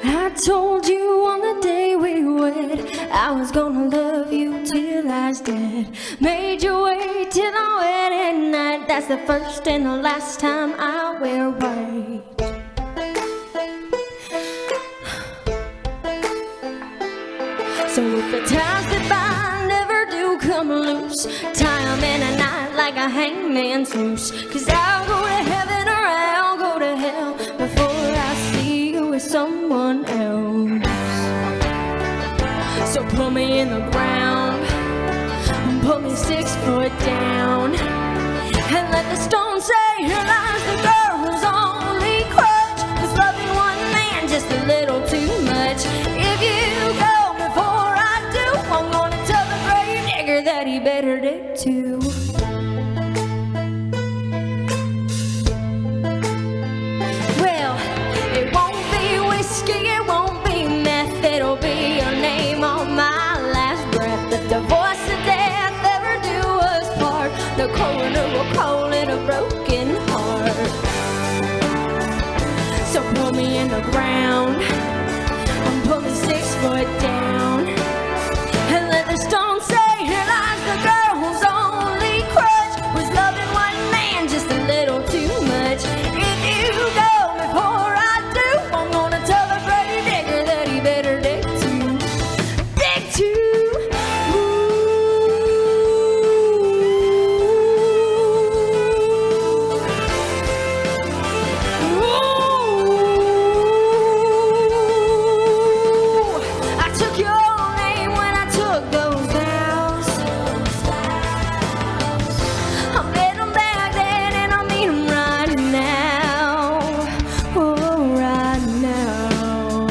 I told you on the day we wed I was gonna love you till I was dead. Made you wait till our wedding night. That's the first and the last time I will wait. So if the ties that bind never do come loose, tie 'em in a knot like a hangman's noose. 'Cause I'll go to heaven or I'll go to hell before I see you with someone else. So put me in the ground and put me 6 foot down, and let the stone say, here lies the girl whose only crutch is loving one man just a little too much. If you go before I do, I'm gonna tell the grave digger that he better dig too. Well, it won't be whiskey, it won't be meth, it'll be your name on my last breath. If the voice of death ever do us part, the coroner will call it a broken heart. So put me in the ground and put me 6 foot down, and let the stone say, here lies the girl whose only crutch was loving one man just a little too much. If you go before I do, I'm gonna tell the grave digger that he better dig too. Dig too. I took your name when I took those vows. I made 'em back then and I mean 'em right now. Oh, right now.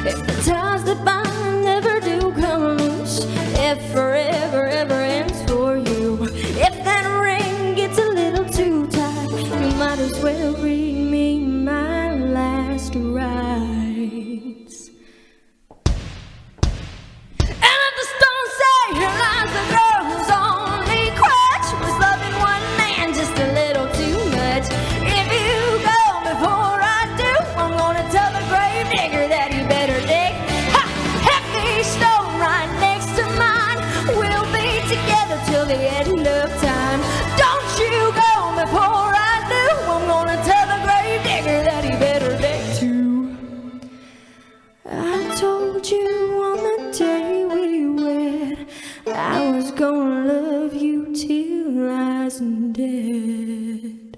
If the ties that bind never do come loose, if forever ever ends for you, if that ring gets a little too tight, you might as well read me my last rites. And if the stone say, here lies the girl whose only crutch was loving one man just a little too much. If you go before I do, I'm gonna tell the grave digger that he better dig. Ha! Heavy stone right next to mine. We'll be together till the end of time. Don't you go before I do, I'm gonna tell the grave digger that he better dig too. I told you on the day we wed I was gonna love you till I was dead.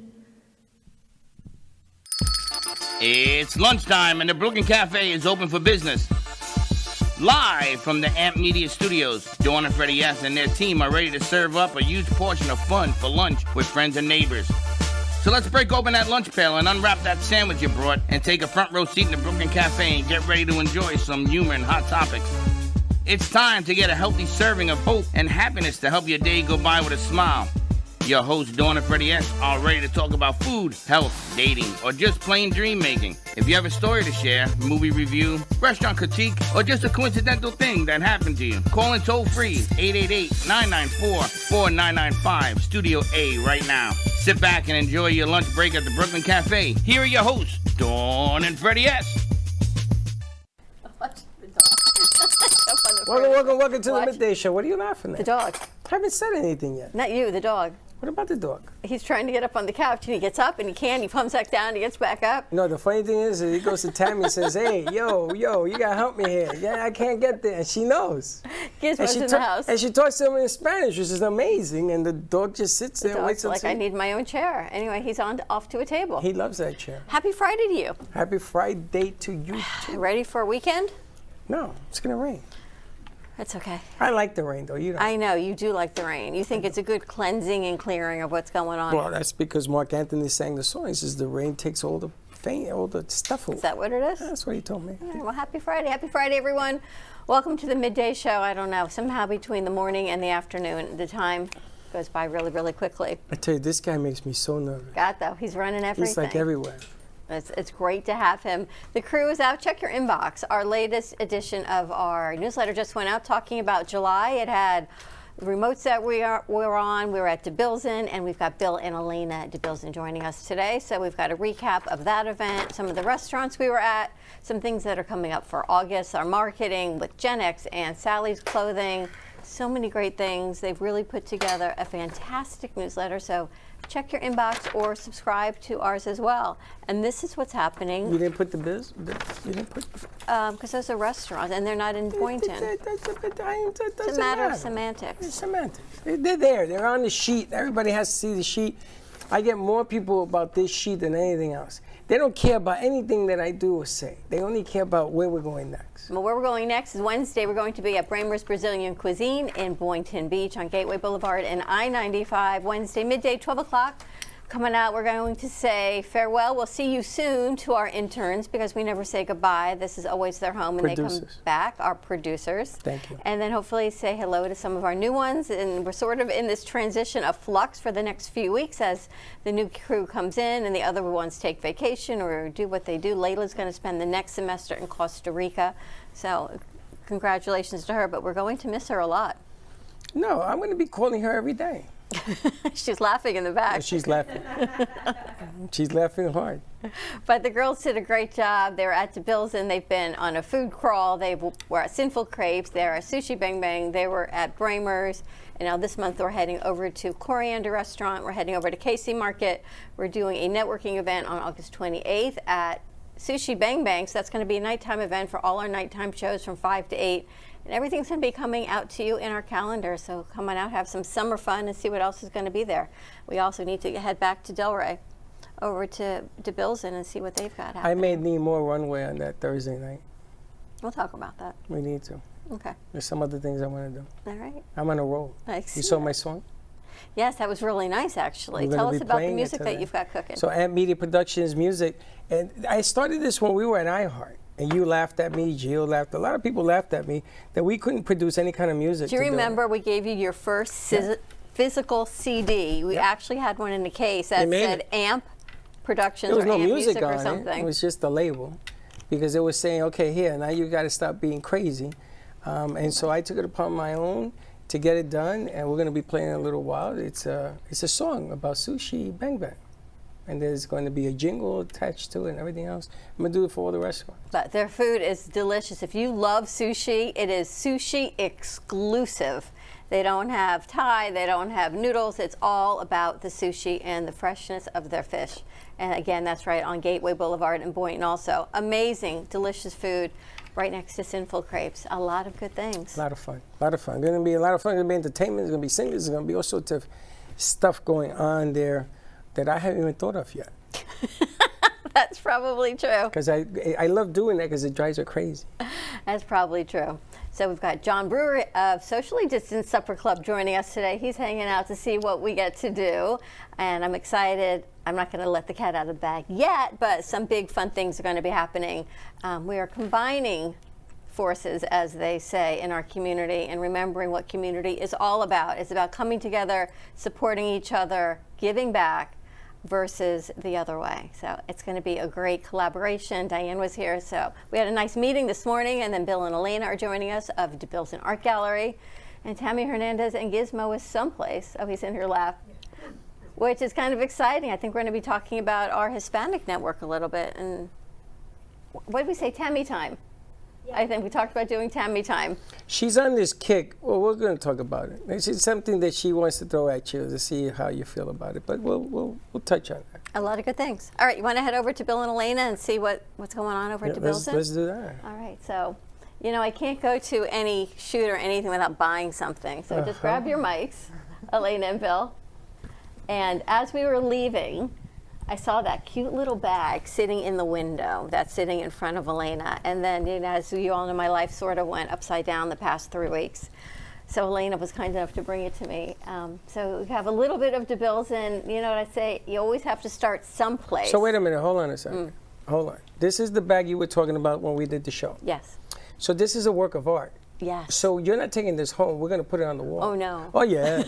It's lunchtime and the Brooklyn Cafe is open for business. Live from the Amp Media Studios, Dawn and Freddie S. and their team are ready to serve up a huge portion of fun for lunch with friends and neighbors. So let's break open that lunch pail and unwrap that sandwich you brought and take a front row seat in the Brooklyn Cafe and get ready to enjoy some humor and hot topics. It's time to get a healthy serving of hope and happiness to help your day go by with a smile. Your hosts, Dawn and Freddie S., are ready to talk about food, health, dating, or just plain dream making. If you have a story to share, movie review, restaurant critique, or just a coincidental thing that happened to you, call in toll free 888-994-4995, Studio A right now. Sit back and enjoy your lunch break at the Brooklyn Cafe. Here are your hosts, Dawn and Freddie S. Welcome to the Midday Show. What are you laughing at? The dog. I haven't said anything yet. Not you, the dog. What about the dog? He's trying to get up on the couch, and he gets up, and he comes back down, and he gets back up. No, the funny thing is, he goes to Tammy and says, hey, yo, you got to help me here. Yeah, I can't get there. And she knows. Gizmo's in the house. And she talks to him in Spanish, which is amazing. And the dog just sits there and waits until... until... I need my own chair. Anyway, he's off to a table. He loves that chair. Happy Friday to you. Happy Friday to you, too. Ready for a weekend? No, it's going to rain. It's okay. I like the rain, though. You know. I know, you do like the rain. You think it's a good cleansing and clearing of what's going on. Well, that's because Mark Anthony sang the song. He says the rain takes all the stuff away. Is that what it is? That's what he told me. All right, well, happy Friday. Happy Friday, everyone. Welcome to the Midday Show. I don't know, somehow between the morning and the afternoon, the time goes by really, really quickly. I tell you, this guy makes me so nervous. God, though, he's running everything. He's like everywhere. It's great to have him. The crew is out. Check your inbox. Our latest edition of our newsletter just went out talking about July. It had remotes that we're on. We were at DeBilzen, and we've got Bill and Elena DeBilzen joining us today. So we've got a recap of that event, some of the restaurants we were at, some things that are coming up for August, our marketing with Gen X and Sally's Clothing. So many great things. They've really put together a fantastic newsletter. So check your inbox or subscribe to ours as well. And this is what's happening. You didn't put the biz? You didn't put. Because those are restaurants and they're not in Boynton. It's a matter of semantics. It's semantics. They're there. They're on the sheet. Everybody has to see the sheet. I get more people about this sheet than anything else. They don't care about anything that I do or say. They only care about where we're going next. Well, where we're going next is Wednesday. We're going to be at Bramer's Brazilian Cuisine in Boynton Beach on Gateway Boulevard and I-95. Wednesday, midday, 12 o'clock. Coming out, we're going to say farewell. We'll see you soon to our interns because we never say goodbye. This is always their home when they come back, our producers. Thank you. And then hopefully say hello to some of our new ones. And we're sort of in this transition of flux for the next few weeks as the new crew comes in and the other ones take vacation or do what they do. Layla's going to spend the next semester in Costa Rica. So congratulations to her, but we're going to miss her a lot. No, I'm going to be calling her every day. She's laughing in the back. She's laughing. She's laughing hard. But the girls did a great job. They were at DeBilzen. They've been on a food crawl. They were at Sinful Crepes. They were at Sushi Bang Bang. They were at Bramer's. And now this month we're heading over to Coriander Restaurant. We're heading over to Casey Market. We're doing a networking event on August 28th at Sushi Bang Bang. So that's going to be a nighttime event for all our nighttime shows from 5 to 8. And everything's going to be coming out to you in our calendar. So come on out, have some summer fun, and see what else is going to be there. We also need to head back to Delray, over to DeBilzen, and see what they've got happening. I may need more runway on that Thursday night. We'll talk about that. We need to. Okay. There's some other things I want to do. All right. I'm on a roll. Nice. You saw my song? Yes, that was really nice, actually. We're Tell gonna us be about the playing it music that today. you've got cooking. So Amp Media Productions music, and I started this when we were at iHeart. And you laughed at me, Jill laughed. A lot of people laughed at me that we couldn't produce any kind of music. Do you remember we gave you your first physical CD? We actually had one in the case that said Amp Productions There was or no Amp music or on something. it. It was just a label because it was saying, okay, here, now you got to stop being crazy. And so I took it upon my own to get it done, and we're going to be playing in a little while. It's a song about Sushi Bang Bang. And there's going to be a jingle attached to it and everything else. I'm going to do it for all the restaurants. But their food is delicious. If you love sushi, it is sushi exclusive. They don't have Thai, they don't have noodles. It's all about the sushi and the freshness of their fish. And again, that's right on Gateway Boulevard in Boynton also. Amazing, delicious food right next to Sinful Crepes. A lot of good things. A lot of fun. A lot of fun. Going to be a lot of fun. Going to be entertainment. There's going to be singers. There's going to be all sorts of stuff going on there that I haven't even thought of yet. That's probably true. Because I love doing that because it drives her crazy. That's probably true. So we've got John Brewer of Socially Distanced Supper Club joining us today. He's hanging out to see what we get to do. And I'm excited. I'm not going to let the cat out of the bag yet, but some big fun things are going to be happening. We are combining forces, as they say, in our community and remembering what community is all about. It's about coming together, supporting each other, giving back, versus the other way. So it's going to be a great collaboration. Diane was here, so we had a nice meeting this morning, and then Bill and Elena are joining us of DeBilzen Art Gallery, and Tammy Hernandez and Gizmo is someplace. Oh, he's in her lap, which is kind of exciting. I think we're going to be talking about our Hispanic network a little bit. And what did we say, Tammy time? Yeah. I think we talked about doing Tammy time. She's on this kick. Well, we're going to talk about it. It's something that she wants to throw at you to see how you feel about it. But we'll touch on that. A lot of good things. All right, you want to head over to Bill and Elena and see what's going on over at DeBilzen? Let's do that. All right, so, you know, I can't go to any shoot or anything without buying something. So just grab your mics, Elena and Bill. And as we were leaving, I saw that cute little bag sitting in the window that's sitting in front of Elena. And then, you know, as you all know, my life sort of went upside down the past 3 weeks. So Elena was kind enough to bring it to me. So we have a little bit of DeBilzen. You know what I say? You always have to start someplace. So wait a minute. Hold on a second. Hold on. This is the bag you were talking about when we did the show. Yes. So this is a work of art. Yes. So you're not taking this home. We're going to put it on the wall. Oh, no. Oh, yeah.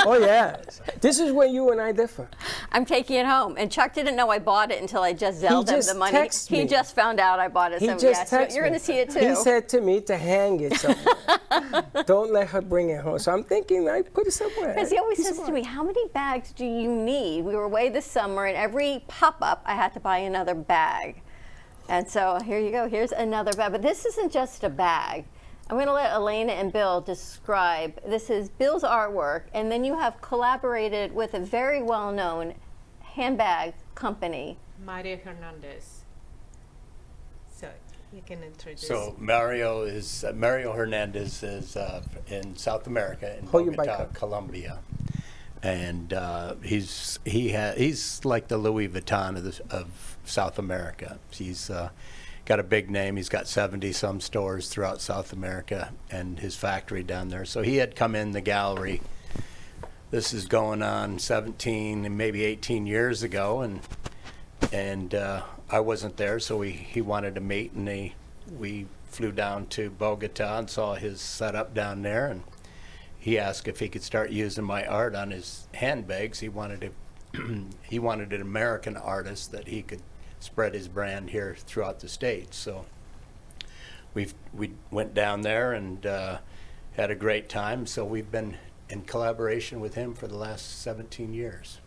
Oh, yes. This is where you and I differ. I'm taking it home. And Chuck didn't know I bought it until I just Zelled him just the money. texted He me. just found out I bought it. He So just yes, texted you're me. going to see it too. He said to me to hang it somewhere. Don't let her bring it home. So I'm thinking I put it somewhere. Because he always He's says to smart. me, how many bags do you need? We were away this summer, and every pop-up, I had to buy another bag. And so here you go. Here's another bag. But this isn't just a bag. I'm going to let Elena and Bill describe. This is Bill's artwork, and then you have collaborated with a very well-known handbag company. Mario Hernandez. So you can introduce. So Mario Hernandez is in South America in Hold your mic Bogota, up. Colombia, and he's like the Louis Vuitton of South America. He's got a big name. He's got 70-some stores throughout South America and his factory down there. So he had come in the gallery. This is going on 17 and maybe 18 years ago, and I wasn't there, so he wanted to meet, and we flew down to Bogota and saw his setup down there, and he asked if he could start using my art on his handbags. He wanted an American artist that he could spread his brand here throughout the States. So we went down there and had a great time. So we've been in collaboration with him for the last 17 years.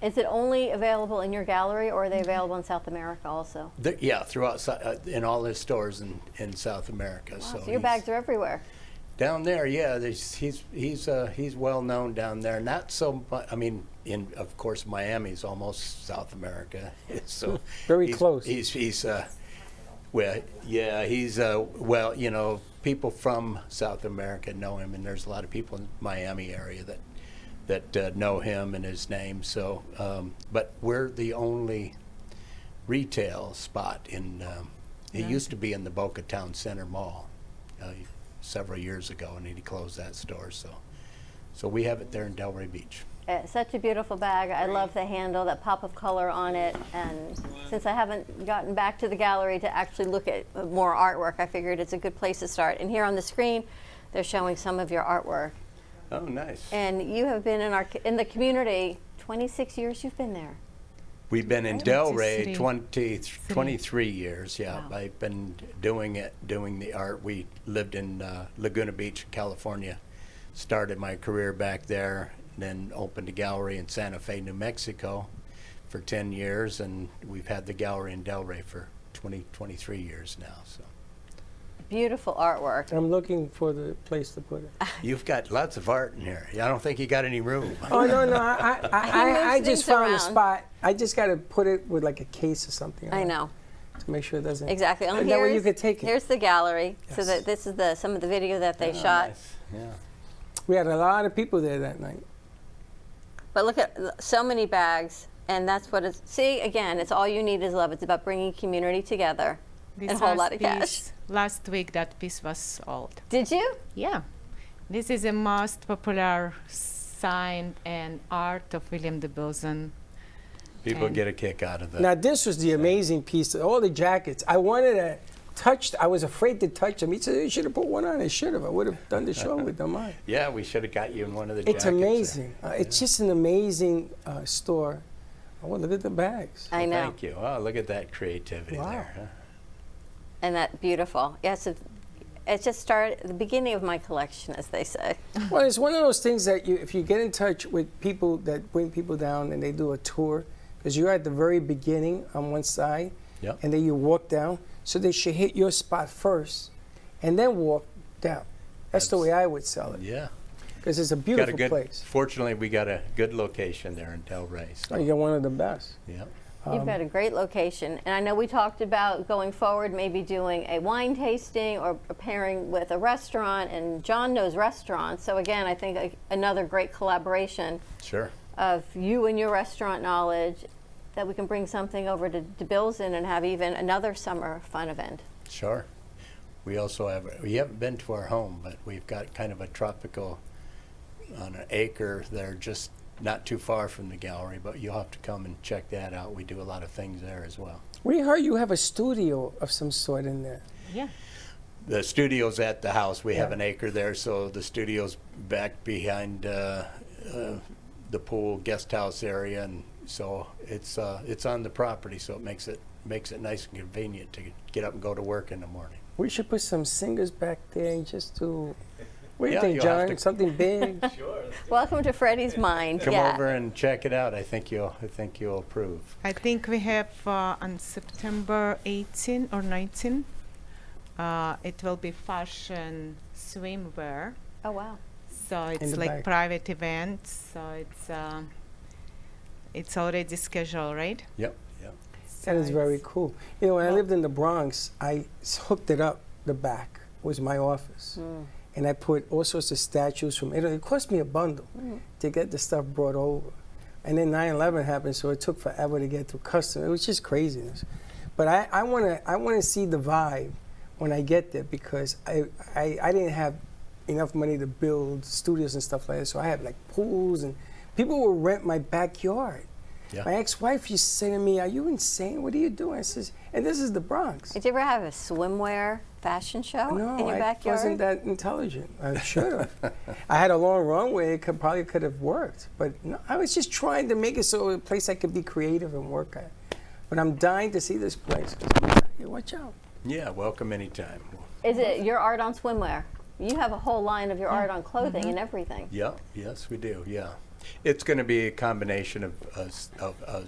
Is it only available in your gallery, or are they available in South America also? Yeah, throughout in all his stores in South America. Wow, So so your bags are everywhere. down there, yeah, he's well known down there. Not so much. I mean, of course, Miami's almost South America, so Very close. Well, yeah, well, you know, people from South America know him, and there's a lot of people in Miami area that know him and his name. So, but we're the only retail spot in. It used to be in the Boca Town Center Mall several years ago, and he closed that store. So we have it there in Delray Beach. Such a beautiful bag. I love the handle, that pop of color on it. And since I haven't gotten back to the gallery to actually look at more artwork, I figured it's a good place to start. And here on the screen, they're showing some of your artwork. Oh, nice. And you have been in the community 26 years. You've been there. We've been in Delray 23. 23 years, yeah. Wow. I've been doing the art. We lived in Laguna Beach, California. Started my career back there, then opened a gallery in Santa Fe, New Mexico for 10 years, and we've had the gallery in Delray for 23 years now. So Beautiful artwork. I'm looking for the place to put it. you've got lots of art in here. I don't think you got any room. Oh, no, I moves just things found a around. spot. I just got to put it with like a case or something. I know. To make sure it doesn't. Exactly. And that way you could take it. Here's the gallery. So Yes. that this is some of the video that they Oh, shot. nice. Yeah. We had a lot of people there that night. But look at so many bags, and that's what it's. See, again, it's all you need is love. It's about bringing community together and a whole lot of cash. Last week, that piece was sold. Did you? Yeah. This is the most popular sign and art of William de Bilzen. People And- get a kick out of it. Now this was the amazing piece. All the jackets. I wanted to touch. I was afraid to touch them. He said you should have put one on. I should have. I would have done the show with them on. Yeah, we should have got you in one of the It's jackets there. amazing. It's just an amazing store. Oh, look at the bags. I know. Thank you. Oh, look at that creativity Wow. there. Huh? And that beautiful. Yes, it just started at the beginning of my collection, as they say. Well, it's one of those things that if you get in touch with people that bring people down and they do a tour, because you're at the very beginning on one side, Yep. and then you walk down, so they should hit your spot first, and then walk down. That's the way I would sell it, Yeah. because it's a Got a beautiful good. place. Fortunately, we got a good location there in Delray. Oh, So, you got one of the best. yeah. You've got a great location. And I know we talked about going forward, maybe doing a wine tasting or pairing with a restaurant. And John knows restaurants. So again, I think another great collaboration Sure. of you and your restaurant knowledge, that we can bring something over to Bilzen and have even another summer fun event. Sure. We also we haven't been to our home, but we've got kind of a tropical on an acre there, just not too far from the gallery, but you'll have to come and check that out. We do a lot of things there as well. We heard you have a studio of some sort in there. Yeah. the studio's at the house. We have Yeah. an acre there, so the studio's back behind the pool guest house area, and so it's on the property, so it makes it nice and convenient to get up and go to work in the morning. We should put some singers back there and just do. What do you Yeah, think, you'll have John? to- Something big? Welcome to Freddie's mind. Come yeah. over and check it out. I think you'll approve. I think we have on September 18 or 19. It will be fashion swimwear. Oh wow. So it's the like back. private event. So it's already scheduled, right? Yep. Yep. That is So very it's- cool. You know, when I lived in the Bronx, I hooked it up. The back was my office. And I put all sorts of statues from Italy. It cost me a bundle to get the stuff brought over. And then 9/11 happened, so it took forever to get through customs. It was just craziness. But I wanna see the vibe when I get there, because I didn't have enough money to build studios and stuff like that. So I had like pools, and people will rent my backyard. Yeah. My ex-wife used to say to me, "Are you insane? What are you doing?" I says, and this is the Bronx. Did you ever have a swimwear fashion show No, in your I backyard? wasn't that intelligent. I should have. I had a long runway. It probably could have worked. But no, I was just trying to make it so a place I could be creative and work at. But I'm dying to see this place. Hey, watch out. Yeah. Welcome anytime. Is it your art on swimwear? You have a whole line of your art on clothing and everything. Yeah. Yes, we do. Yeah. It's going to be a combination of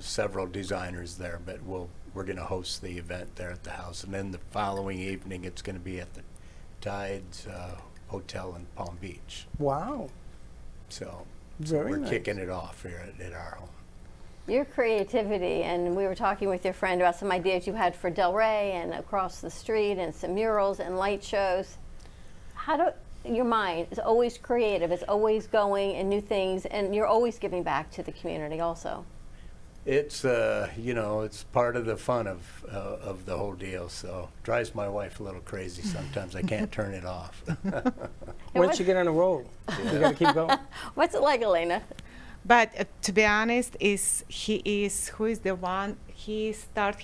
several designers there, but we're going to host the event there at the house, and then the following evening it's going to be at the Tides Hotel in Palm Beach. Wow. So Very we're nice. kicking it off here at our home. Your creativity, and we were talking with your friend about some ideas you had for Del Rey and across the street, and some murals and light shows. Your mind is always creative, it's always going and new things, and you're always giving back to the community also. It's it's part of the fun of the whole deal. So drives my wife a little crazy sometimes. I can't turn it off. Once you get on the road, you got to keep going. What's it like, Elena? But to be honest, he started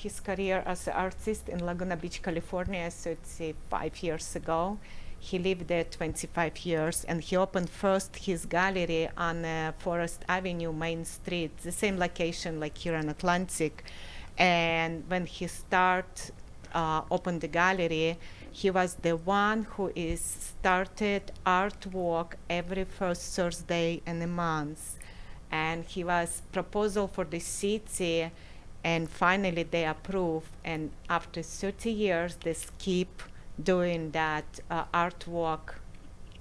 his career as an artist in Laguna Beach, California. So it's 5 years ago. He lived there 25 years, and he opened first his gallery on Forest Avenue, Main Street, the same location like here in Atlantic. And when he opened the gallery, he was the one who started artwork every first Thursday in the month. And he was proposal for the city, and finally they approved. And after 30 years, they keep doing that artwork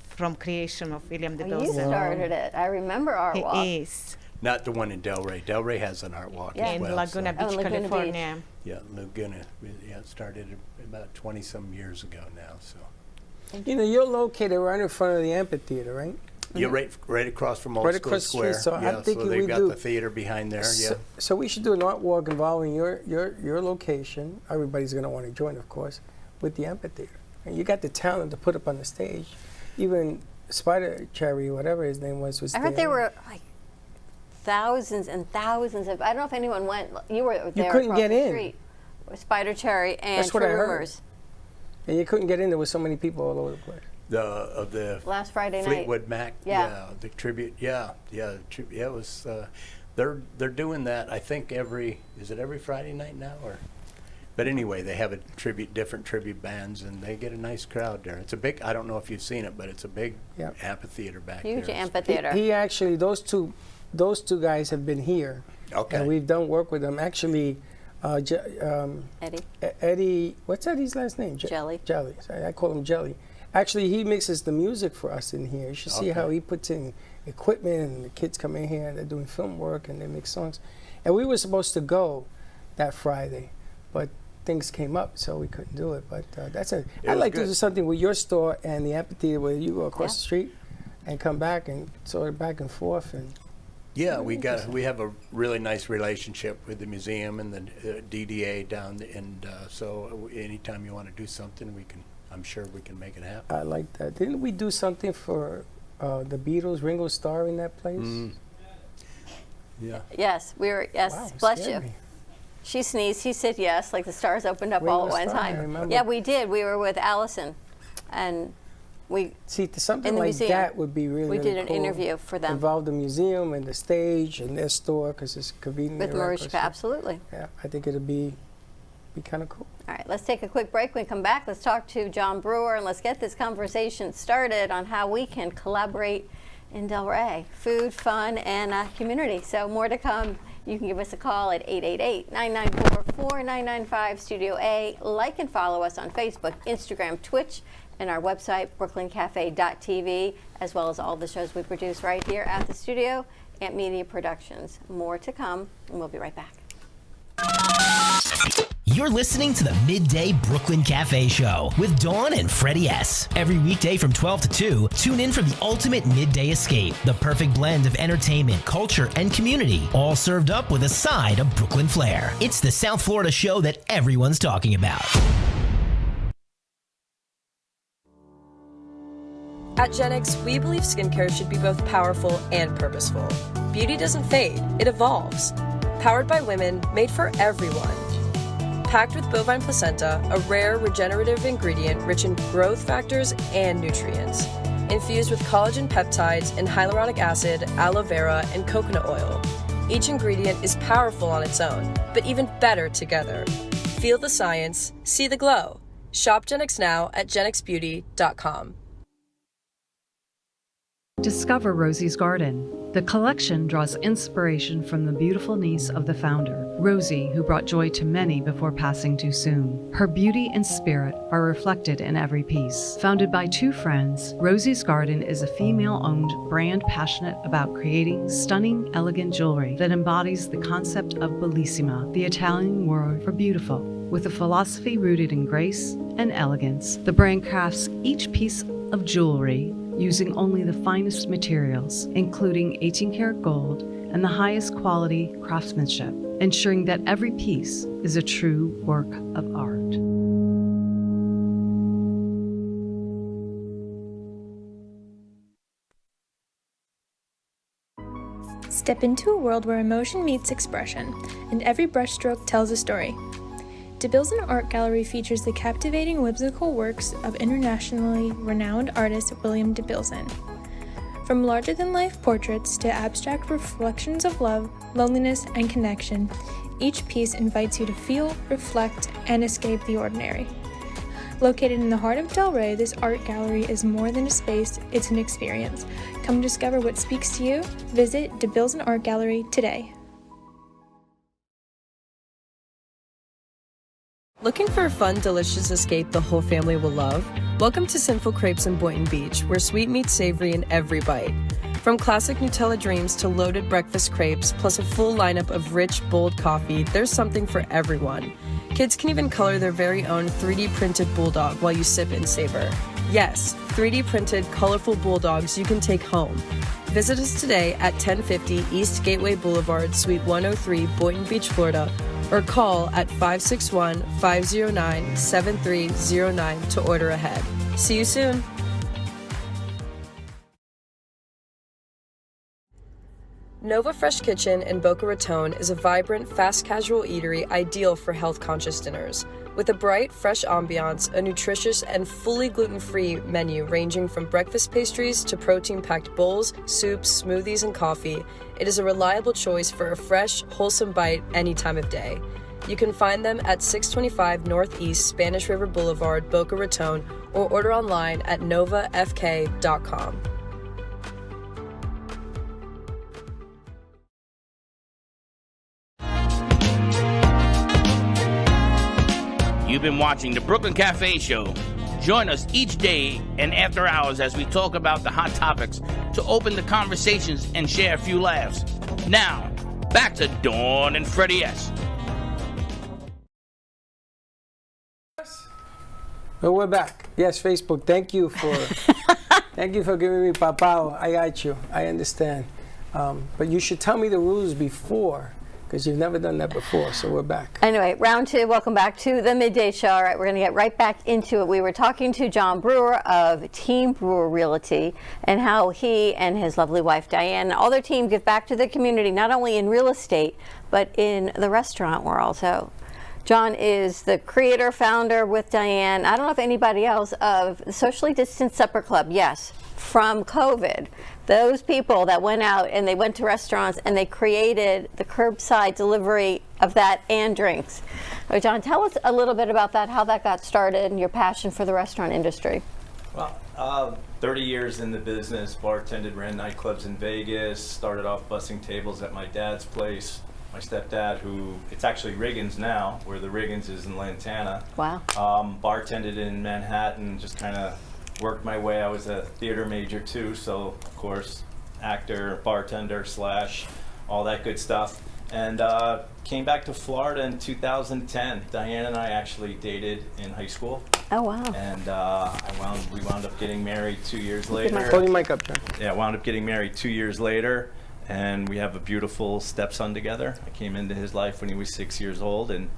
from creation of William de You Bilson. started it. I remember Art Walk. He is Not the one in Del Rey. Del Rey has an art walk Yeah. as in well. Laguna so- Beach, Laguna Beach. California. Yeah, Laguna. Yeah, it started about 20-some years ago now. So You know, you're located right in front of the amphitheater, right? you're right across from Old Right School across the street, Square. so I'm yeah, thinking they've we got do- the theater behind there. Yeah. So we should do an art walk involving your location. Everybody's going to want to join, of course, with the amphitheater. And you got the talent to put up on the stage. Even Spider Cherry, whatever his name was I heard there. there were like thousands and thousands of, I don't know if anyone went, you were there couldn't across get the in. street. Spider Cherry and That's what True I heard. Rumors And you couldn't get in. There was so many people all over the place. The last Friday night. Fleetwood Mac. Yeah. The tribute. Yeah. It was. They're doing that. I think every Friday night now or. But anyway, they have different tribute bands, and they get a nice crowd there. It's a big. I don't know if you've seen it, but it's a big Yep. amphitheater back Huge there. amphitheater. He actually, those two guys have been here. Okay. And we've done work with them. Actually, Eddie. Eddie, what's Eddie's last name? Jelly. Jelly. I call him Jelly. Actually, he mixes the music for us in here. You should see how Okay. he puts in equipment, and the kids come in here and they're doing film work and they make songs. And we were supposed to go that Friday, but things came up, so we couldn't do it. But I'd was like to good. do something with your store and the amphitheater where you go across Yeah. the street and come back and sort of back and forth. And Yeah, we have a really nice relationship with the museum and the DDA down, and so anytime you want to do something, I'm sure we can make it happen. I like that. Didn't we do something for the Beatles, Ringo Starr in that place? Yeah. Yes, we were, yes, Wow, bless scared you. me. She sneezed, he said yes, like the stars opened up Ringo all at one Starr, I time. remember. Yeah, we did. We were with Allison. And we See, something in the like museum, that would be really, we really did an cool. interview for them. Involve the museum and the stage and their store, because it's convenient. With Marushka, absolutely. Yeah, I think it'd be kind of cool. All right, let's take a quick break. When we come back, let's talk to John Brewer, and let's get this conversation started on how we can collaborate in Delray. Food, fun, and community. So more to come. You can give us a call at 888-994-4995, Studio A. Like and follow us on Facebook, Instagram, Twitch, and our website, brooklyncafe.tv, as well as all the shows we produce right here at the studio, Amp Media Productions. More to come, and we'll be right back. You're listening to the Midday Brooklyn Cafe Show with Dawn and Freddie S. Every weekday from 12 to 2, tune in for the ultimate midday escape. The perfect blend of entertainment, culture, and community, all served up with a side of Brooklyn flair. It's the South Florida show that everyone's talking about. At Gen X, we believe skincare should be both powerful and purposeful. Beauty doesn't fade, it evolves. Powered by women, made for everyone. Packed with bovine placenta, a rare regenerative ingredient rich in growth factors and nutrients. Infused with collagen peptides and hyaluronic acid, aloe vera, and coconut oil. Each ingredient is powerful on its own, but even better together. Feel the science, see the glow. Shop Gen X now at genxbeauty.com. Discover Rosie's Garden. The collection draws inspiration from the beautiful niece of the founder, Rosie, who brought joy to many before passing too soon. Her beauty and spirit are reflected in every piece. Founded by two friends, Rosie's Garden is a female-owned brand passionate about creating stunning, elegant jewelry that embodies the concept of bellissima, the Italian word for beautiful. With a philosophy rooted in grace and elegance, the brand crafts each piece of jewelry using only the finest materials, including 18-karat gold and the highest quality craftsmanship, ensuring that every piece is a true work of art. Step into a world where emotion meets expression, and every brushstroke tells a story. DeBilson Art Gallery features the captivating whimsical works of internationally renowned artist William DeBilson. From larger-than-life portraits to abstract reflections of love, loneliness, and connection, each piece invites you to feel, reflect, and escape the ordinary. Located in the heart of Delray, this art gallery is more than a space, it's an experience. Come discover what speaks to you. Visit DeBilson Art Gallery today. Looking for a fun, delicious escape the whole family will love? Welcome to Sinful Crepes in Boynton Beach, where sweet meets savory in every bite. From classic Nutella dreams to loaded breakfast crepes, plus a full lineup of rich, bold coffee, there's something for everyone. Kids can even color their very own 3D printed bulldog while you sip and savor. Yes, 3D printed, colorful bulldogs you can take home. Visit us today at 1050 East Gateway Boulevard, Suite 103, Boynton Beach, Florida, or call at 561-509-7309 to order ahead. See you soon. Nova Fresh Kitchen in Boca Raton is a vibrant, fast casual eatery ideal for health-conscious dinners. With a bright, fresh ambiance, a nutritious and fully gluten-free menu ranging from breakfast pastries to protein-packed bowls, soups, smoothies, and coffee, it is a reliable choice for a fresh, wholesome bite any time of day. You can find them at 625 Northeast Spanish River Boulevard, Boca Raton, or order online at novafk.com. You've been watching the Brooklyn Cafe Show. Join us each day and after hours as we talk about the hot topics to open the conversations and share a few laughs. Now, back to Dawn and Freddie S. Well, we're back. Yes, Facebook. Thank you for giving me papao. I got you. I understand. But you should tell me the rules before, because you've never done that before. So we're back. Anyway, round two. Welcome back to the Midday Show. All right, we're going to get right back into it. We were talking to John Brewer of Team Brewer Realty and how he and his lovely wife Diane and all their team give back to the community, not only in real estate but in the restaurant world. So, John is the creator, founder with Diane, I don't know if anybody else, of the Socially Distanced Supper Club. Yes, from COVID. Those people that went out and they went to restaurants and they created the curbside delivery of that and drinks. So John, tell us a little bit about that, how that got started and your passion for the restaurant industry. Well, 30 years in the business, bartended, ran nightclubs in Vegas, started off bussing tables at my dad's place. My stepdad, who, it's actually Riggins now, where the Riggins is in Lantana. Wow. Bartended in Manhattan, just kind of worked my way. I was a theater major too, so of course, actor, bartender / all that good stuff. And came back to Florida in 2010. Diane and I actually dated in high school. Oh, wow. And we wound up getting married 2 years later. Hold your mic up, John. Yeah, wound up getting married 2 years later. And we have a beautiful stepson together. I came into his life when he was 6 years old, and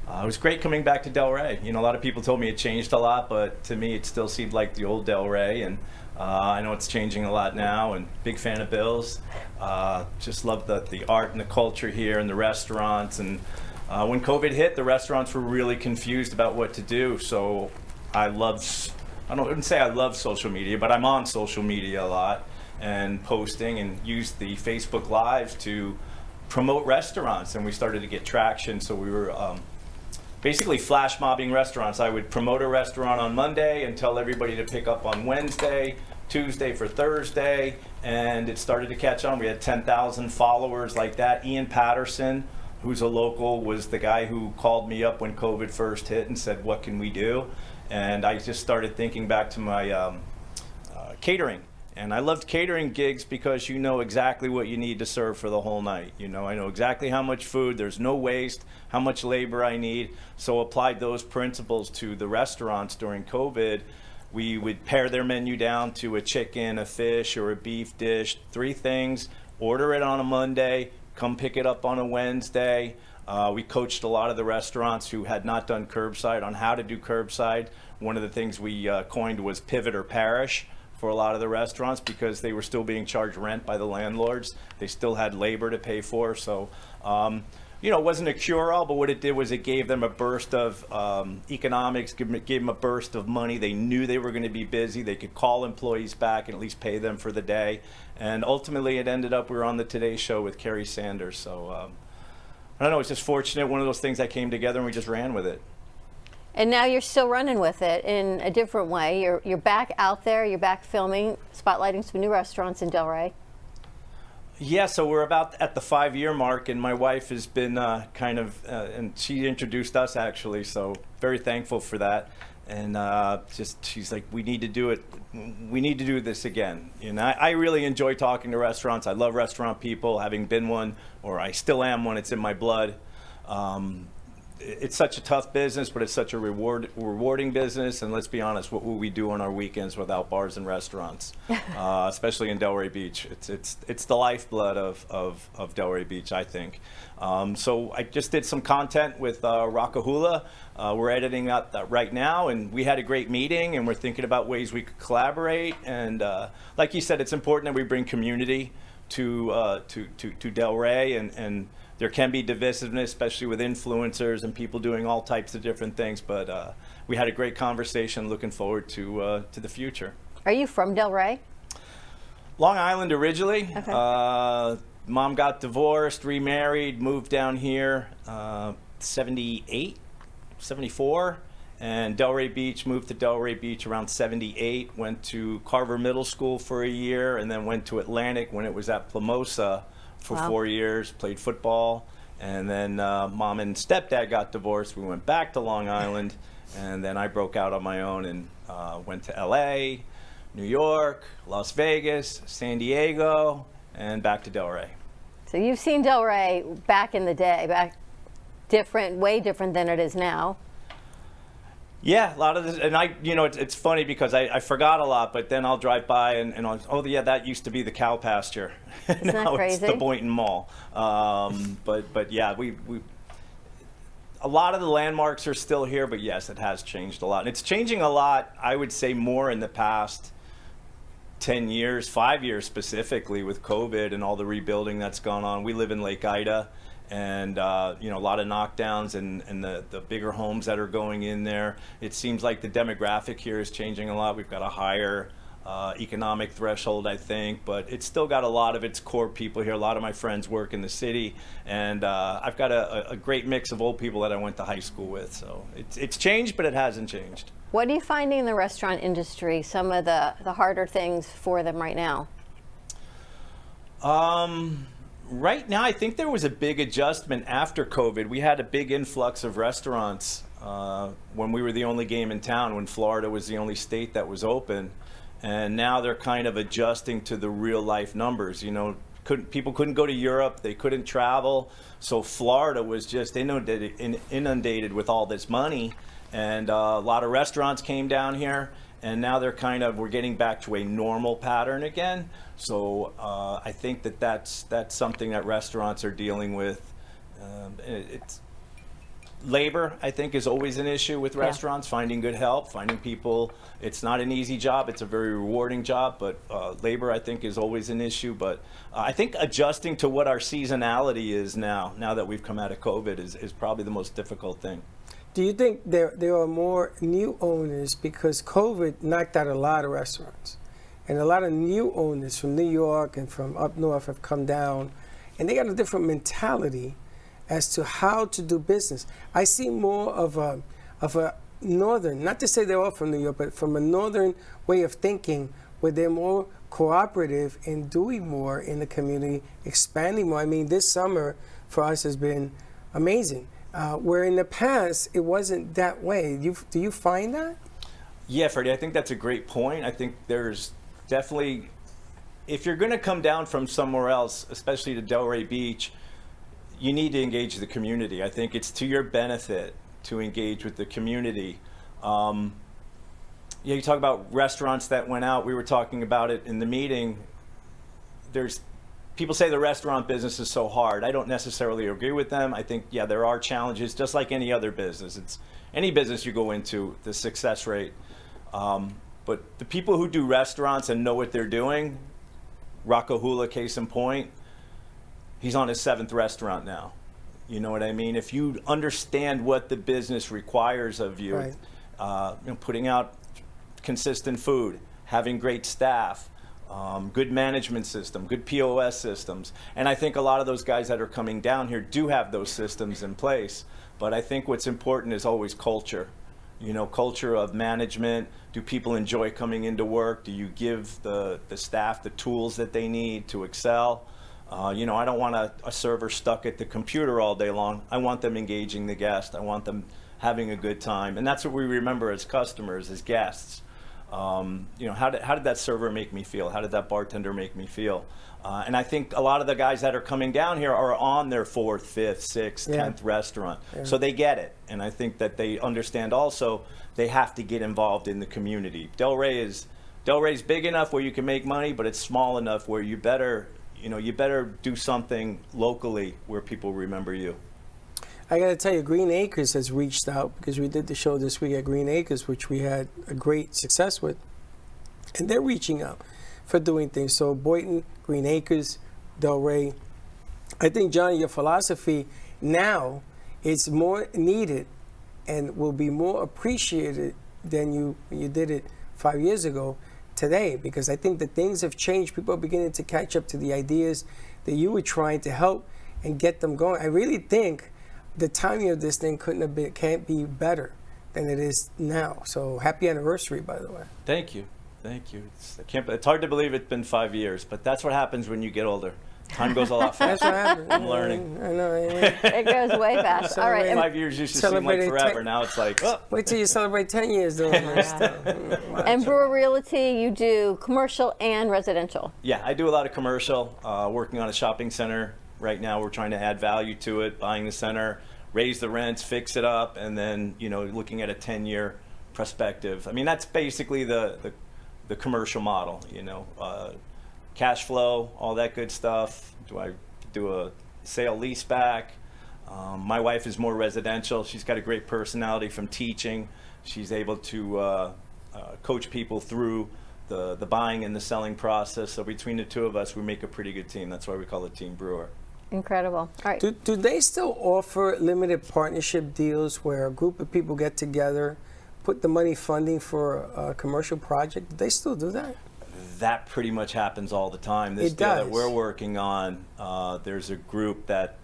it was great coming back to Delray. You know, a lot of people told me it changed a lot, but to me it still seemed like the old Delray, and I know it's changing a lot now, and big fan of Bill's. Just love the art and the culture here and the restaurants. And when COVID hit, the restaurants were really confused about what to do, so I wouldn't say I love social media, but I'm on social media a lot and posting, and used the Facebook Lives to promote restaurants, and we started to get traction. So we were basically flash mobbing restaurants. I would promote a restaurant on Monday and tell everybody to pick up on Wednesday, Tuesday for Thursday, and it started to catch on. We had 10,000 followers like that. Ian Patterson, who's a local, was the guy who called me up when COVID first hit and said, what can we do? And I just started thinking back to my catering. And I loved catering gigs because you know exactly what you need to serve for the whole night. You know, I know exactly how much food, there's no waste, how much labor I need. So applied those principles to the restaurants during COVID. We would pare their menu down to a chicken, a fish, or a beef dish, 3 things, order it on a Monday, come pick it up on a Wednesday. We coached a lot of the restaurants who had not done curbside on how to do curbside. One of the things we coined was pivot or perish for a lot of the restaurants, because they were still being charged rent by the landlords. They still had labor to pay for. So, you know, it wasn't a cure-all, but what it did was it gave them a burst of economics, gave them a burst of money. They knew they were going to be busy. They could call employees back and at least pay them for the day. And ultimately, it ended up we were on the Today Show with Kerry Sanders. So, I don't know, it's just fortunate. One of those things that came together and we just ran with it. And now you're still running with it in a different way. You're back out there, you're back filming, spotlighting some new restaurants in Delray. Yeah, so we're about at the 5-year mark, and my wife has been and she introduced us actually, so very thankful for that. And she's like, we need to do it. We need to do this again. And I really enjoy talking to restaurants. I love restaurant people, having been one, or I still am one. It's in my blood. It's such a tough business, but it's such a rewarding business. And let's be honest, what will we do on our weekends without bars and restaurants, especially in Delray Beach? It's the lifeblood of Delray Beach, I think. So I just did some content with Rockahula. We're editing that right now, and we had a great meeting, and we're thinking about ways we could collaborate. And like you said, it's important that we bring community to Delray, and there can be divisiveness, especially with influencers and people doing all types of different things. But we had a great conversation. Looking forward to the future. Are you from Delray? Long Island originally. Okay. Mom got divorced, remarried, moved down here 78, 74. And Delray Beach, moved to Delray Beach around 78, went to Carver Middle School for a year, and then went to Atlantic when it was at Plamosa for 4 years, played football. And then Mom and stepdad got divorced. We went back to Long Island, and then I broke out on my own and went to LA, New York, Las Vegas, San Diego, and back to Delray. So you've seen Delray back in the day, way different than it is now. Yeah, a lot of this, and it's funny because I forgot a lot, but then I'll drive by and I'll, oh yeah, that used to be the cow pasture. Isn't now that crazy? It's the Boynton Mall. But yeah, we a lot of the landmarks are still here, but yes, it has changed a lot. And it's changing a lot, I would say, more in the past 10 years, 5 years specifically with COVID and all the rebuilding that's gone on. We live in Lake Ida, and you know, a lot of knockdowns and the bigger homes that are going in there. It seems like the demographic here is changing a lot. We've got a higher economic threshold, I think, but it's still got a lot of its core people here. A lot of my friends work in the city, and I've got a great mix of old people that I went to high school with. So it's changed, but it hasn't changed. What are you finding in the restaurant industry, some of the harder things for them right now? Right now, I think there was a big adjustment after COVID. We had a big influx of restaurants when we were the only game in town, when Florida was the only state that was open. And now they're kind of adjusting to the real life numbers. You know, people couldn't go to Europe, they couldn't travel. So Florida was just inundated with all this money. And a lot of restaurants came down here. And now we're getting back to a normal pattern again. So I think that's something that restaurants are dealing with. It's labor, I think, is always an issue with restaurants, finding good help, finding people. It's not an easy job. It's a very rewarding job, but labor, I think, is always an issue. But I think adjusting to what our seasonality is now that we've come out of COVID is probably the most difficult thing. Do you think there are more new owners, because COVID knocked out a lot of restaurants, and a lot of new owners from New York and from up north have come down, and they got a different mentality as to how to do business? I see more of a northern, not to say they're all from New York, but from a northern way of thinking, where they're more cooperative in doing more in the community, expanding more. I mean, this summer for us has been amazing. Where in the past, it wasn't that way. Do you find that? Yeah, Freddie, I think that's a great point. I think there's definitely, if you're going to come down from somewhere else, especially to Delray Beach, you need to engage the community. I think it's to your benefit to engage with the community. You talk about restaurants that went out. We were talking about it in the meeting. People say the restaurant business is so hard. I don't necessarily agree with them. I think, yeah, there are challenges, just like any other business. It's any business you go into, the success rate. But the people who do restaurants and know what they're doing, Rockahula, case in point, he's on his 7th restaurant now. You know what I mean? If you understand what the business requires of you, right. Putting out consistent food, having great staff, good management system, good POS systems. And I think a lot of those guys that are coming down here do have those systems in place. But I think what's important is always culture. Culture of management. Do people enjoy coming into work? Do you give the staff the tools that they need to excel? I don't want a server stuck at the computer all day long. I want them engaging the guest. I want them having a good time. And that's what we remember as customers, as guests. How did that server make me feel? How did that bartender make me feel? And I think a lot of the guys that are coming down here are on their 4th, 5th, 6th, 10th restaurant. Yeah. So they get it. And I think that they understand also they have to get involved in the community. Delray's big enough where you can make money, but it's small enough where you better do something locally where people remember you. I got to tell you, Green Acres has reached out, because we did the show this week at Green Acres, which we had a great success with. And they're reaching out for doing things. So Boynton, Green Acres, Delray. I think, Johnny, your philosophy now is more needed and will be more appreciated than when you did it 5 years ago today, because I think that things have changed. People are beginning to catch up to the ideas that you were trying to help and get them going. I really think the timing of this thing can't be better than it is now. So happy anniversary, by the way. Thank you. It's hard to believe it's been 5 years, but that's what happens when you get older. Time goes a lot faster. That's what happens. I'm learning. I know. It goes way fast. All right. 5 years used to seem like forever. Now it's like, oh. Wait till you celebrate 10 years doing this stuff. And Brewer Realty, you do commercial and residential. Yeah, I do a lot of commercial, working on a shopping center. Right now we're trying to add value to it, buying the center, raise the rents, fix it up, and then looking at a 10-year perspective. I mean, that's basically the commercial model, cash flow, all that good stuff. Do I do a sale leaseback? My wife is more residential. She's got a great personality from teaching. She's able to coach people through the buying and the selling process. So between the two of us, we make a pretty good team. That's why we call it Team Brewer. Incredible. All right. Do they still offer limited partnership deals where a group of people get together, put the money funding for a commercial project? Do they still do that? That pretty much happens all the time. This It deal does. that we're working on, there's a group that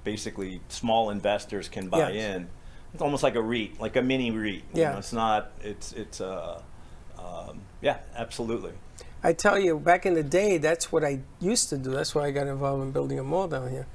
basically small investors can buy Yes. in. It's almost like a REIT, like a mini REIT. You Yeah. know, it's not. It's yeah, absolutely. I tell you, back in the day, that's what I used to do. That's why I got involved in building a mall down here.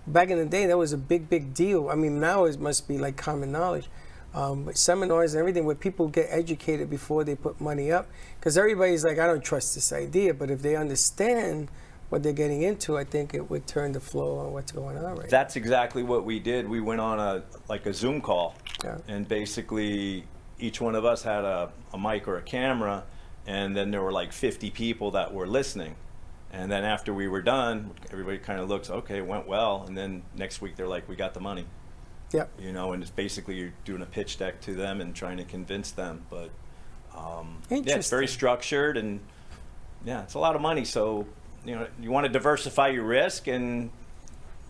Back in the day, that was a big deal. I mean, now it must be like common knowledge. But seminars and everything where people get educated before they put money up. Because everybody's like, I don't trust this idea. But if they understand what they're getting into, I think it would turn the flow on what's going on right That's exactly what we did. We went on a Zoom call, Yeah. and basically each one of us had a mic or a camera, and then there were like 50 people that were listening. And then after we were done, everybody kind of looks, okay, it went well. And then next week they're like, we got the money. Yep. You know, and it's basically you're doing a pitch deck to them and trying to convince them. But yeah, it's very structured, and yeah, it's a lot of money. So you know, you want to diversify your risk, and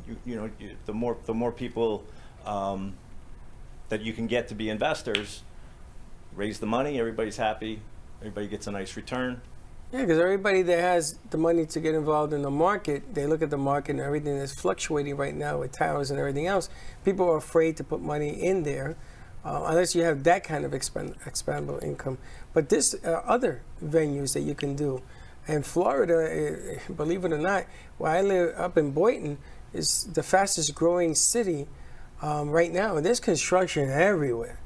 the more people that you can get to be investors, raise the money, everybody's happy, everybody gets a nice return. Yeah, because everybody that has the money to get involved in the market, they look at the market and everything that's fluctuating right now with towers and everything else. People are afraid to put money in there unless you have that kind of expandable income. But there's other venues that you can do. And Florida, believe it or not, where I live up in Boynton, is the fastest growing city right now. And there's construction everywhere.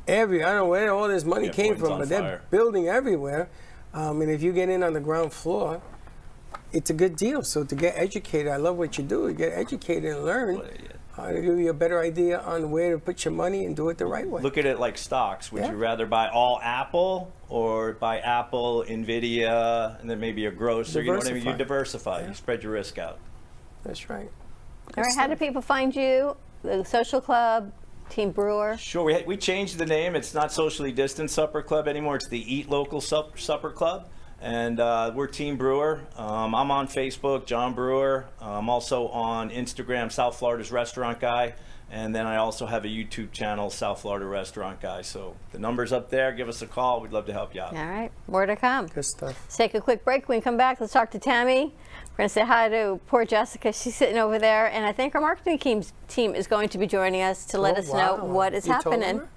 I don't know where all this money came Boynton's from, on but fire. they're building everywhere. And if you get in on the ground floor, it's a good deal. So to get educated, I love what you do. You get educated and learn. It'll give you a better idea on where to put your money and do it the right way. Look at it like stocks. Would Yeah. you rather buy all Apple or buy Apple, Nvidia, and then maybe a grocer? You know what I mean? You diversify. You spread your risk out. That's right. All right. How do people find you? The Social Club, Team Brewer. Sure, we changed the name. It's not Socially Distant Supper Club anymore. It's the Eat Local Supper Club. And we're Team Brewer. I'm on Facebook, John Brewer. I'm also on Instagram, South Florida's Restaurant Guy. And then I also have a YouTube channel, South Florida Restaurant Guy. So the number's up there. Give us a call. We'd love to help you out. All right. More to come. Good stuff. Let's take a quick break. When we come back, let's talk to Tammy. We're going to say hi to poor Jessica. She's sitting over there. And I think our marketing team is going to be joining us to let us know what is You told happening. her?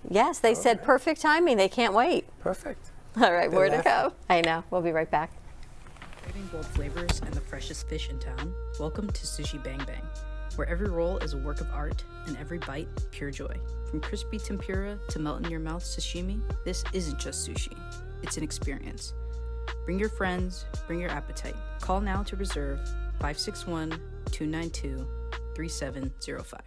Yes, they said perfect timing. They can't wait. Perfect. All right, They're more to laughing. go. I know. We'll be right back. Craving bold flavors and the freshest fish in town? Welcome to Sushi Bang Bang, where every roll is a work of art and every bite pure joy. From crispy tempura to melt in your mouth sashimi, this isn't just sushi. It's an experience. Bring your friends, bring your appetite. Call now to reserve 561-292-3705.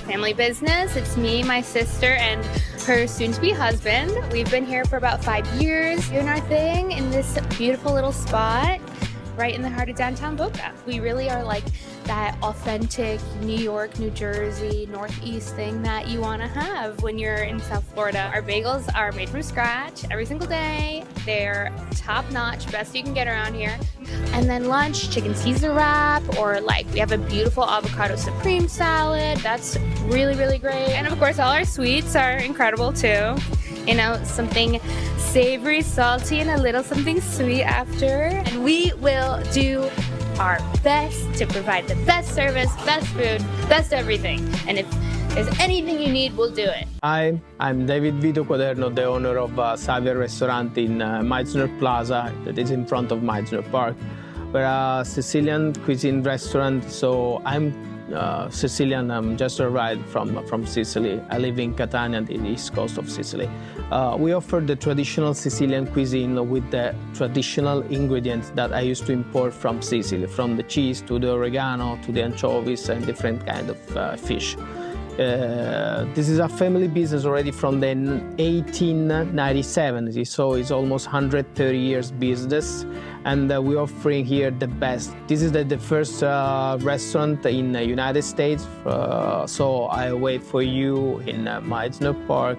Family business. It's me, my sister, and her soon-to-be husband. We've been here for about 5 years doing our thing in this beautiful little spot right in the heart of downtown Boca. We really are like that authentic New York, New Jersey, Northeast thing that you want to have when you're in South Florida. Our bagels are made from scratch every single day. They're top-notch, best you can get around here. And then lunch, chicken Caesar wrap, or like we have a beautiful avocado supreme salad. That's really, really great. And of course, all our sweets are incredible too. You know, something savory, salty, and a little something sweet after. And we will do our best to provide the best service, best food, best everything. And if there's anything you need, we'll do it. Hi, I'm David Vito Quaderno, the owner of Xavier Restaurant in Meisner Plaza, that is in front of Meisner Park. We're a Sicilian cuisine restaurant, so I'm Sicilian. I'm just arrived from Sicily. I live in Catania, the east coast of Sicily. We offer the traditional Sicilian cuisine with the traditional ingredients that I used to import from Sicily, from the cheese to the oregano to the anchovies and different kind of fish. This is a family business already from the 1897, so it's almost 130 years business, and we're offering here the best. This is the first restaurant in the United States, so I wait for you in Meisner Park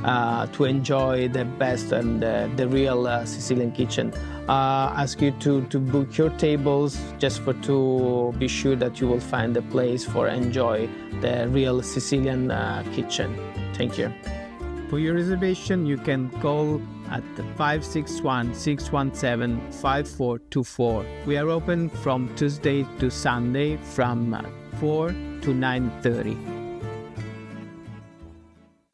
to enjoy the best and the real Sicilian kitchen. Ask you to book your tables just to be sure that you will find a place for enjoy the real Sicilian kitchen. Thank you. For your reservation, you can call at 561-617-5424. We are open from Tuesday to Sunday from 4 to 9:30.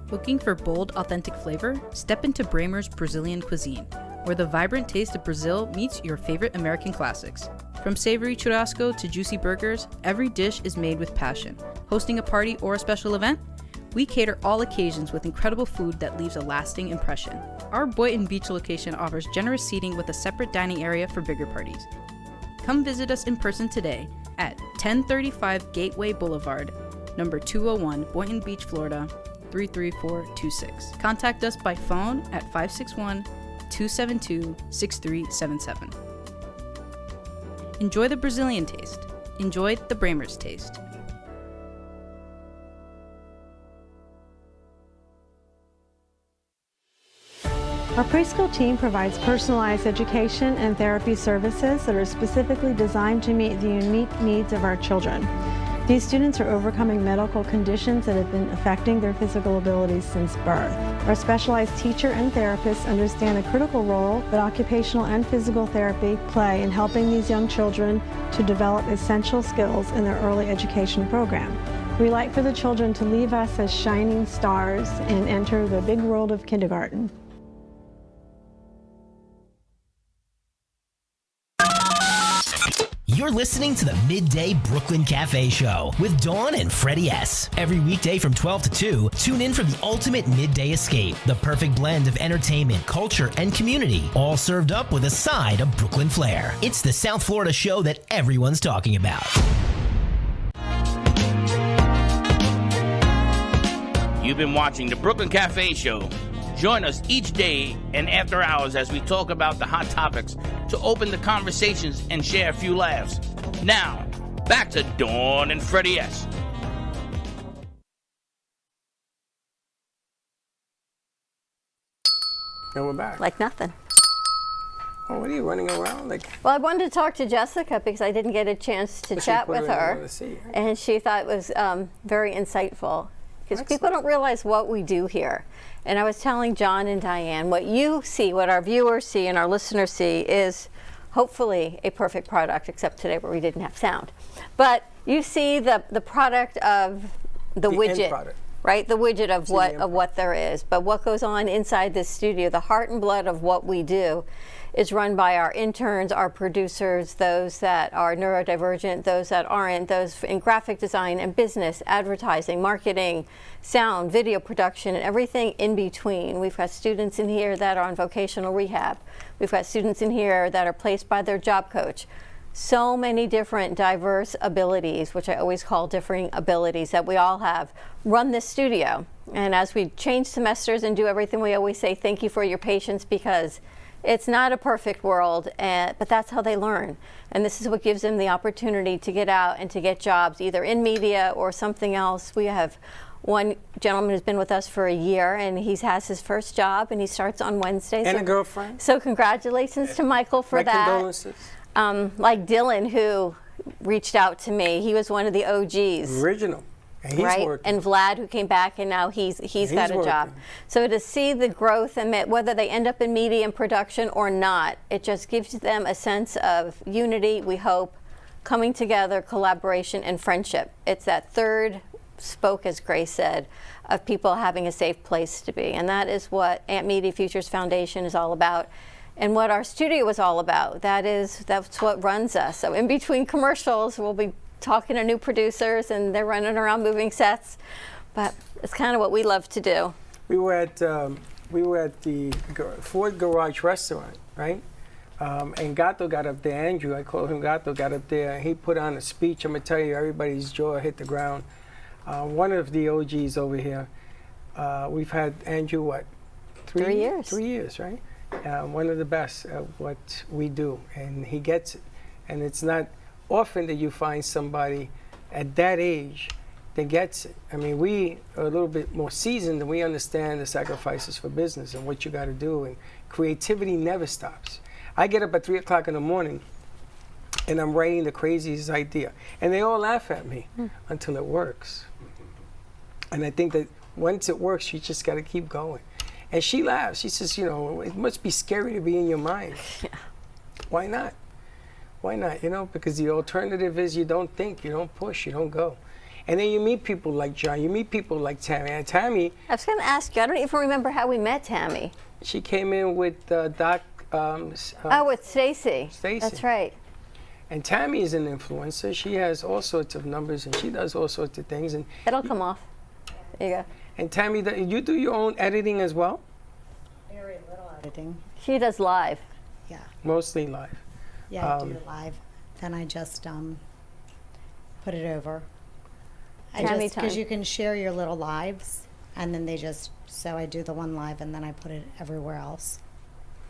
Looking for bold, authentic flavor? Step into Bramer's Brazilian cuisine, where the vibrant taste of Brazil meets your favorite American classics. From savory churrasco to juicy burgers, every dish is made with passion. Hosting a party or a special event? We cater all occasions with incredible food that leaves a lasting impression. Our Boynton Beach location offers generous seating with a separate dining area for bigger parties. Come visit us in person today at 1035 Gateway Boulevard, number 201, Boynton Beach, Florida, 33426. Contact us by phone at 561-272-6377. Enjoy the Brazilian taste. Enjoy the Bramer's taste. Our preschool team provides personalized education and therapy services that are specifically designed to meet the unique needs of our children. These students are overcoming medical conditions that have been affecting their physical abilities since birth. Our specialized teacher and therapists understand the critical role that occupational and physical therapy play in helping these young children to develop essential skills in their early education program. We like for the children to leave us as shining stars and enter the big world of kindergarten. You're listening to the Midday Brooklyn Cafe Show with Dawn and Freddie S. Every weekday from 12 to 2, tune in for the ultimate midday escape, the perfect blend of entertainment, culture, and community, all served up with a side of Brooklyn flair. It's the South Florida show that everyone's talking about. You've been watching the Brooklyn Cafe Show. Join us each day and after hours as we talk about the hot topics to open the conversations and share a few laughs. Now, back to Dawn and Freddie S. And we're back. Like nothing. Oh, what are you running around? Well, I wanted to talk to Jessica because I didn't get a chance to chat with her. And she thought it was very insightful. Because people don't realize what we do here. And I was telling John and Diane, what you see, what our viewers see and our listeners see is hopefully a perfect product, except today where we didn't have sound. But you see the product of the widget, product. Right? The widget of what there is. But what goes on inside this studio, the heart and blood of what we do, is run by our interns, our producers, those that are neurodivergent, those that aren't, those in graphic design and business, advertising, marketing, sound, video production, and everything in between. We've got students in here that are on vocational rehab. We've got students in here that are placed by their job coach. So many different diverse abilities, which I always call differing abilities that we all have, run this studio. And as we change semesters and do everything, we always say thank you for your patience, because it's not a perfect world, but that's how they learn. And this is what gives them the opportunity to get out and to get jobs, either in media or something else. We have one gentleman who's been with us for a year, and he has his first job, and he starts on Wednesday. And a girlfriend. So congratulations to Michael for that. Condolences. Like Dylan, who reached out to me. He was one of the OGs. Original. And he's right? working. And Vlad, who came back, and now he's got a job. So to see the growth, and whether they end up in media and production or not, it just gives them a sense of unity, we hope, coming together, collaboration, and friendship. It's that third spoke, as Grace said, of people having a safe place to be. And that is what Amp Media Futures Foundation is all about, and what our studio is all about. That's what runs us. So in between commercials, we'll be talking to new producers, and they're running around moving sets, but it's kind of what we love to do. We were at the Ford Garage restaurant, right? And Gato got up there. Andrew, I call him Gato, got up there. He put on a speech. I'm gonna tell you, everybody's jaw hit the ground. One of the OGs over here. We've had Andrew, what? 3 years. 3 years, right? One of the best at what we do, and he gets it. And it's not often that you find somebody at that age that gets it. I mean, we are a little bit more seasoned and we understand the sacrifices for business and what you got to do, and creativity never stops. I get up at 3 o'clock in the morning and I'm writing the craziest idea, and they all laugh at me until it works. And I think that once it works, you just got to keep going. And she laughs. She says, you know, it must be scary to be in your mind. Yeah. Why not? Why not? You know, because the alternative is you don't think, you don't push, you don't go. And then you meet people like John, you meet people like Tammy. And Tammy, I was going to ask you, I don't even remember how we met Tammy. she came in with Doc. With Stacy. Stacy. That's right. And Tammy is an influencer. She has all sorts of numbers and she does all sorts of things. And it'll come off. There you go. And Tammy, you do your own editing as well? Very little editing. She does live. Yeah. Mostly live. Yeah, I do live. Then I just put it over. Because you can share your little lives, and then so I do the one live, and then I put it everywhere else.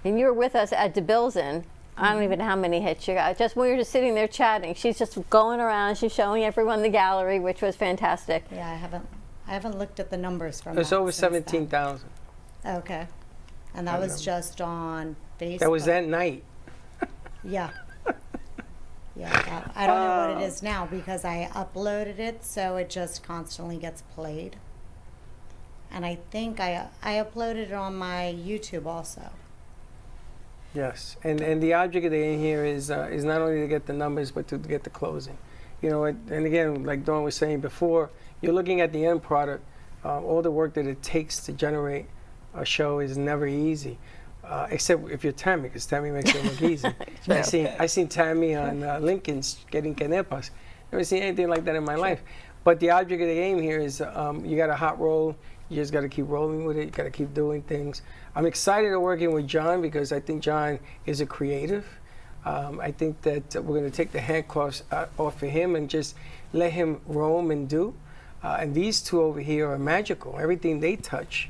And you were with us at DeBilson. I don't even know how many hits you got. Just when we were just sitting there chatting, she's just going around. She's showing everyone the gallery, which was fantastic. Yeah, I haven't looked at the numbers from. It's over 17,000. Okay, and that was just on Facebook. That was that night. Yeah. Yeah, I don't know what it is now because I uploaded it, so it just constantly gets played. And I think I uploaded it on my YouTube also. Yes, and the object of the aim here is not only to get the numbers, but to get the closing. You know, and again, like Dawn was saying before, you're looking at the end product. All the work that it takes to generate a show is never easy. Except if you're Tammy, because Tammy makes it look easy. I seen Tammy on Lincoln's getting canepas. Never seen anything like that in my life. But the object of the game here is you got a hot roll. You just got to keep rolling with it. You got to keep doing things. I'm excited to working with John because I think John is a creative. I think that we're going to take the handcuffs off of him and just let him roam and do. And these two over here are magical. Everything they touch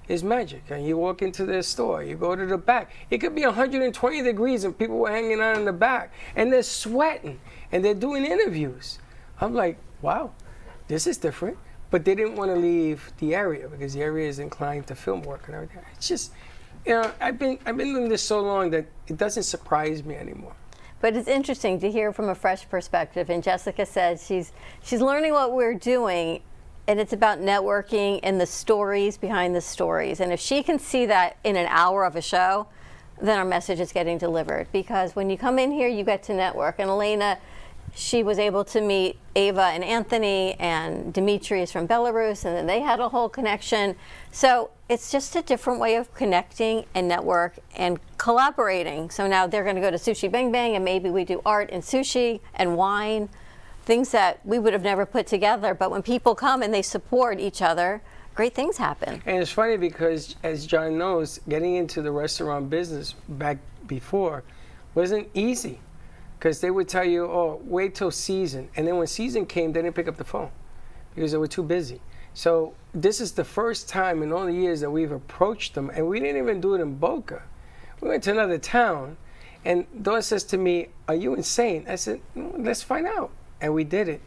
is magic. And you walk into their store, you go to the back. It could be 120 degrees and people were hanging out in the back and they're sweating and they're doing interviews. I'm like, wow, this is different. But they didn't want to leave the area because the area is inclined to film work and everything. It's just, you know, I've been doing this so long that it doesn't surprise me anymore. But it's interesting to hear from a fresh perspective. And Jessica said she's learning what we're doing. And it's about networking and the stories behind the stories. And if she can see that in an hour of a show, then our message is getting delivered. Because when you come in here, you get to network. And Elena, she was able to meet Ava and Anthony, and Dimitri is from Belarus, and then they had a whole connection. So it's just a different way of connecting and network and collaborating. So now they're going to go to Sushi Bang Bang, and maybe we do art and sushi and wine. Things that we would have never put together, but when people come and they support each other, great things happen. And it's funny because, as John knows, getting into the restaurant business back before wasn't easy because they would tell you, oh, wait till season. And then when season came, they didn't pick up the phone because they were too busy. So this is the first time in all the years that we've approached them, and we didn't even do it in Boca. We went to another town, and Dawn says to me, are you insane? I said, let's find out. And we did it,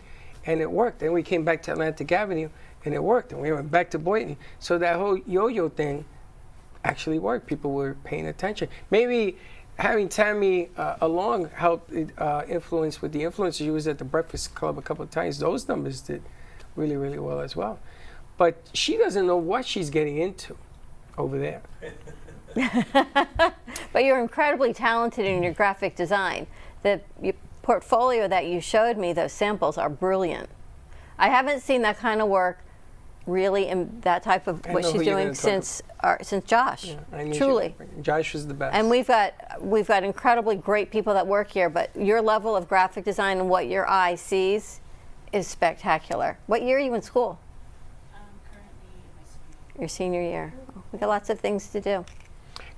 and it worked. And we came back to Atlantic Avenue, and it worked. And we went back to Boynton. So that whole yo-yo thing actually worked. People were paying attention. Maybe having Tammy along helped influence with the influencers. She was at the Breakfast Club a couple of times. Those numbers did really, really well as well. But she doesn't know what she's getting into over there. But you're incredibly talented in your graphic design. Your portfolio that you showed me, those samples are brilliant. I haven't seen that kind of work really in that type of what she's doing since Josh. Yeah, truly. Josh was the best. And we've got incredibly great people that work here, but your level of graphic design and what your eye sees is spectacular. What year are you in school? Currently your senior year. We got lots of things to do.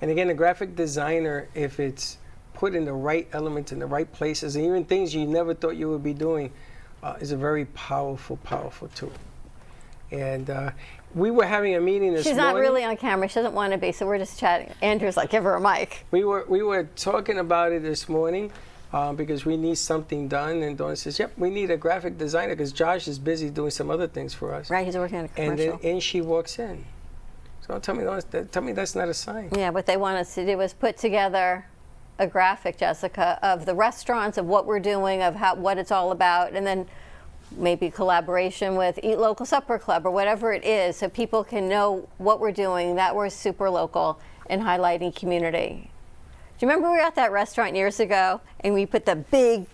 And again, a graphic designer, if it's put in the right elements in the right places, and even things you never thought you would be doing, is a very powerful, powerful tool. And we were having a meeting this morning. She's not really on camera. She doesn't want to be, so we're just chatting. Andrew's like, give her a mic. We were talking about it this morning, because we need something done. And Dawn says, yep, we need a graphic designer because Josh is busy doing some other things for us. Right, he's working on a commercial. And then in she walks in. So tell me that's not a sign. Yeah, what they want us to do is put together a graphic, Jessica, of the restaurants, of what we're doing, of what it's all about, and then maybe collaboration with Eat Local Supper Club or whatever it is, so people can know what we're doing, that we're super local and highlighting community. Do you remember we were at that restaurant years ago and we put the big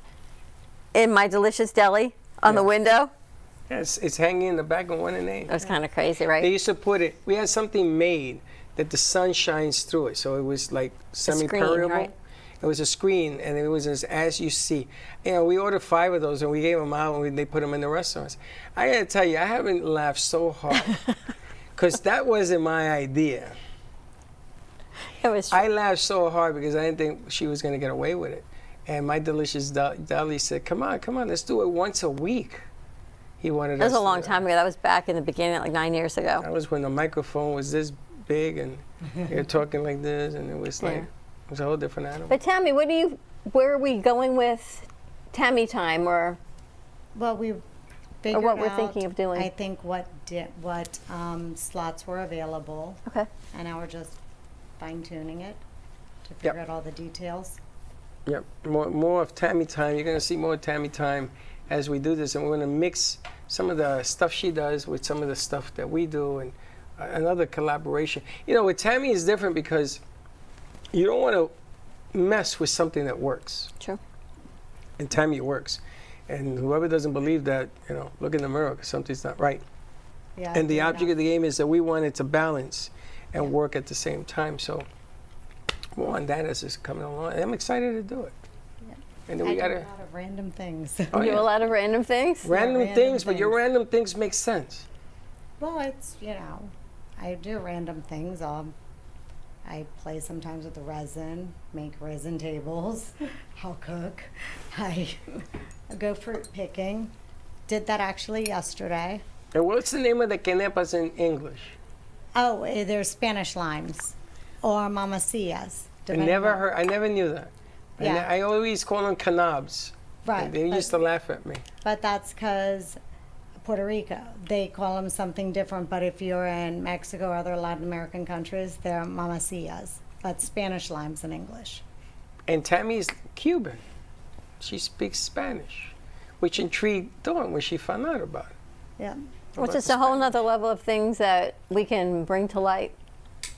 "In My Delicious Deli" on the window? Yes, it's hanging in the back of 1 and 8. It was kind of crazy, right? They used to put it, we had something made that the sun shines through it, so it was like semi-permeable. Right? It was a screen, and it was as you see. You know, we ordered 5 of those, and we gave them out, and they put them in the restaurants. I gotta tell you, I haven't laughed so hard, because that wasn't my idea. It was. I laughed so hard because I didn't think she was gonna get away with it. And My Delicious Deli said, come on, let's do it once a week. He wanted us. That was a long time ago. That was back in the beginning, like 9 years ago. That was when the microphone was this big, and you're talking like this, and it was like, it was a whole different animal. But Tammy, where are we going with Tammy time, or? Well, we figured what we're out, thinking of doing. I think what slots were available. Okay. And now we're just fine-tuning it to figure out all the details. Yep, more of Tammy time. You're going to see more Tammy time as we do this, and we're going to mix some of the stuff she does with some of the stuff that we do, and another collaboration. You know, with Tammy is different because you don't want to mess with something that works. True. And Tammy works. And whoever doesn't believe that, you know, look in the mirror because something's not right. Yeah, and the object of the game is that we want it to balance and work at the same time. So more on that as it's coming along. I'm excited to do it. Yeah. And then we got do a lot of random things. Oh, you do a lot of random things? Random things, but your random things make sense. Well, it's, you know, I do random things. I play sometimes with the resin, make resin tables. I'll cook. I go fruit picking. Did that actually yesterday. And what's the name of the quenepas in English? Oh, they're Spanish limes or mamacillas. I never knew that. Yeah. I always call them canabs. Right. They used to laugh at me. But that's because Puerto Rico, they call them something different. But if you're in Mexico or other Latin American countries, they're mamacillas. But Spanish limes in English. And Tammy's Cuban. She speaks Spanish, which intrigued Dawn when she found out about it. Yeah. Which is a whole nother level of things that we can bring to light.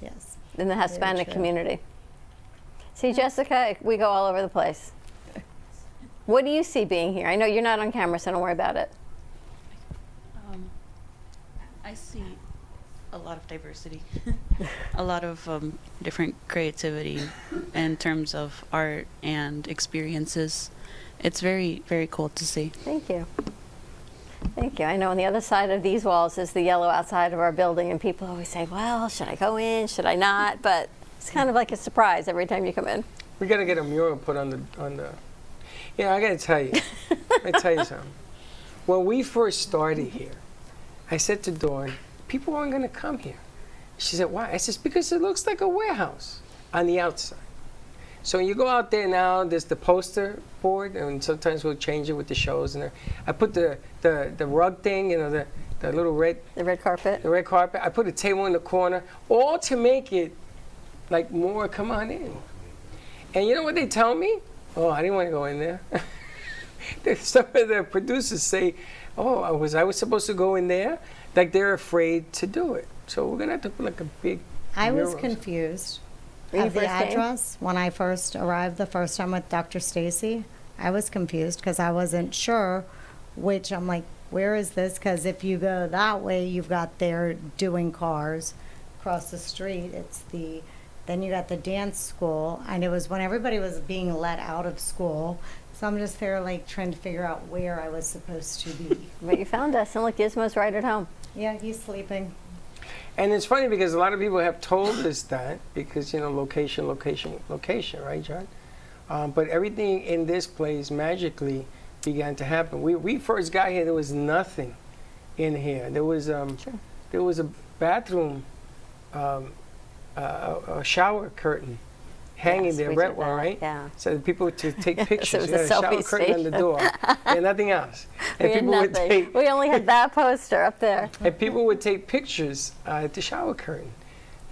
Yes. In the Hispanic true. community. See, Jessica, we go all over the place. What do you see being here? I know you're not on camera, so don't worry about it. I see a lot of diversity, a lot of different creativity in terms of art and experiences. It's very, very cool to see. Thank you. Thank you. I know on the other side of these walls is the yellow outside of our building, and people always say, well, should I go in? Should I not? But it's kind of like a surprise every time you come in. We got to get a mural put on the. Yeah, I got to tell you. Let me tell you something. When we first started here, I said to Dawn, people aren't going to come here. She said, why? I said, because it looks like a warehouse on the outside. So when you go out there now, there's the poster board, and sometimes we'll change it with the shows. And I put the rug thing, you know, the little red. The red carpet. The red carpet. I put a table in the corner, all to make it like more come on in. And you know what they tell me? Oh, I didn't want to go in there. Some of the producers say, oh, I was supposed to go in there? Like they're afraid to do it. So we're going to have to put like a big I was mural. confused When you of the first came? address. When I first arrived the first time with Dr. Stacy, I was confused because I wasn't sure which. I'm like, where is this? Because if you go that way, you've got they're doing cars. Across the street, then you got the dance school. And it was when everybody was being let out of school. So I'm just there like trying to figure out where I was supposed to be. But you found us, and look, Gizmo's right at home. Yeah, he's sleeping. And it's funny because a lot of people have told us that because, you know, location, right, John? But everything in this place magically began to happen. We first got here, there was nothing in here. There was a bathroom, a shower curtain hanging Yes, there, we right? did Well, that, right? yeah. So the people would to take pictures. was You a had a shower selfie curtain on the station. door, and nothing else. We And had people would nothing. take We only had that poster up there. and people would take pictures at the shower curtain.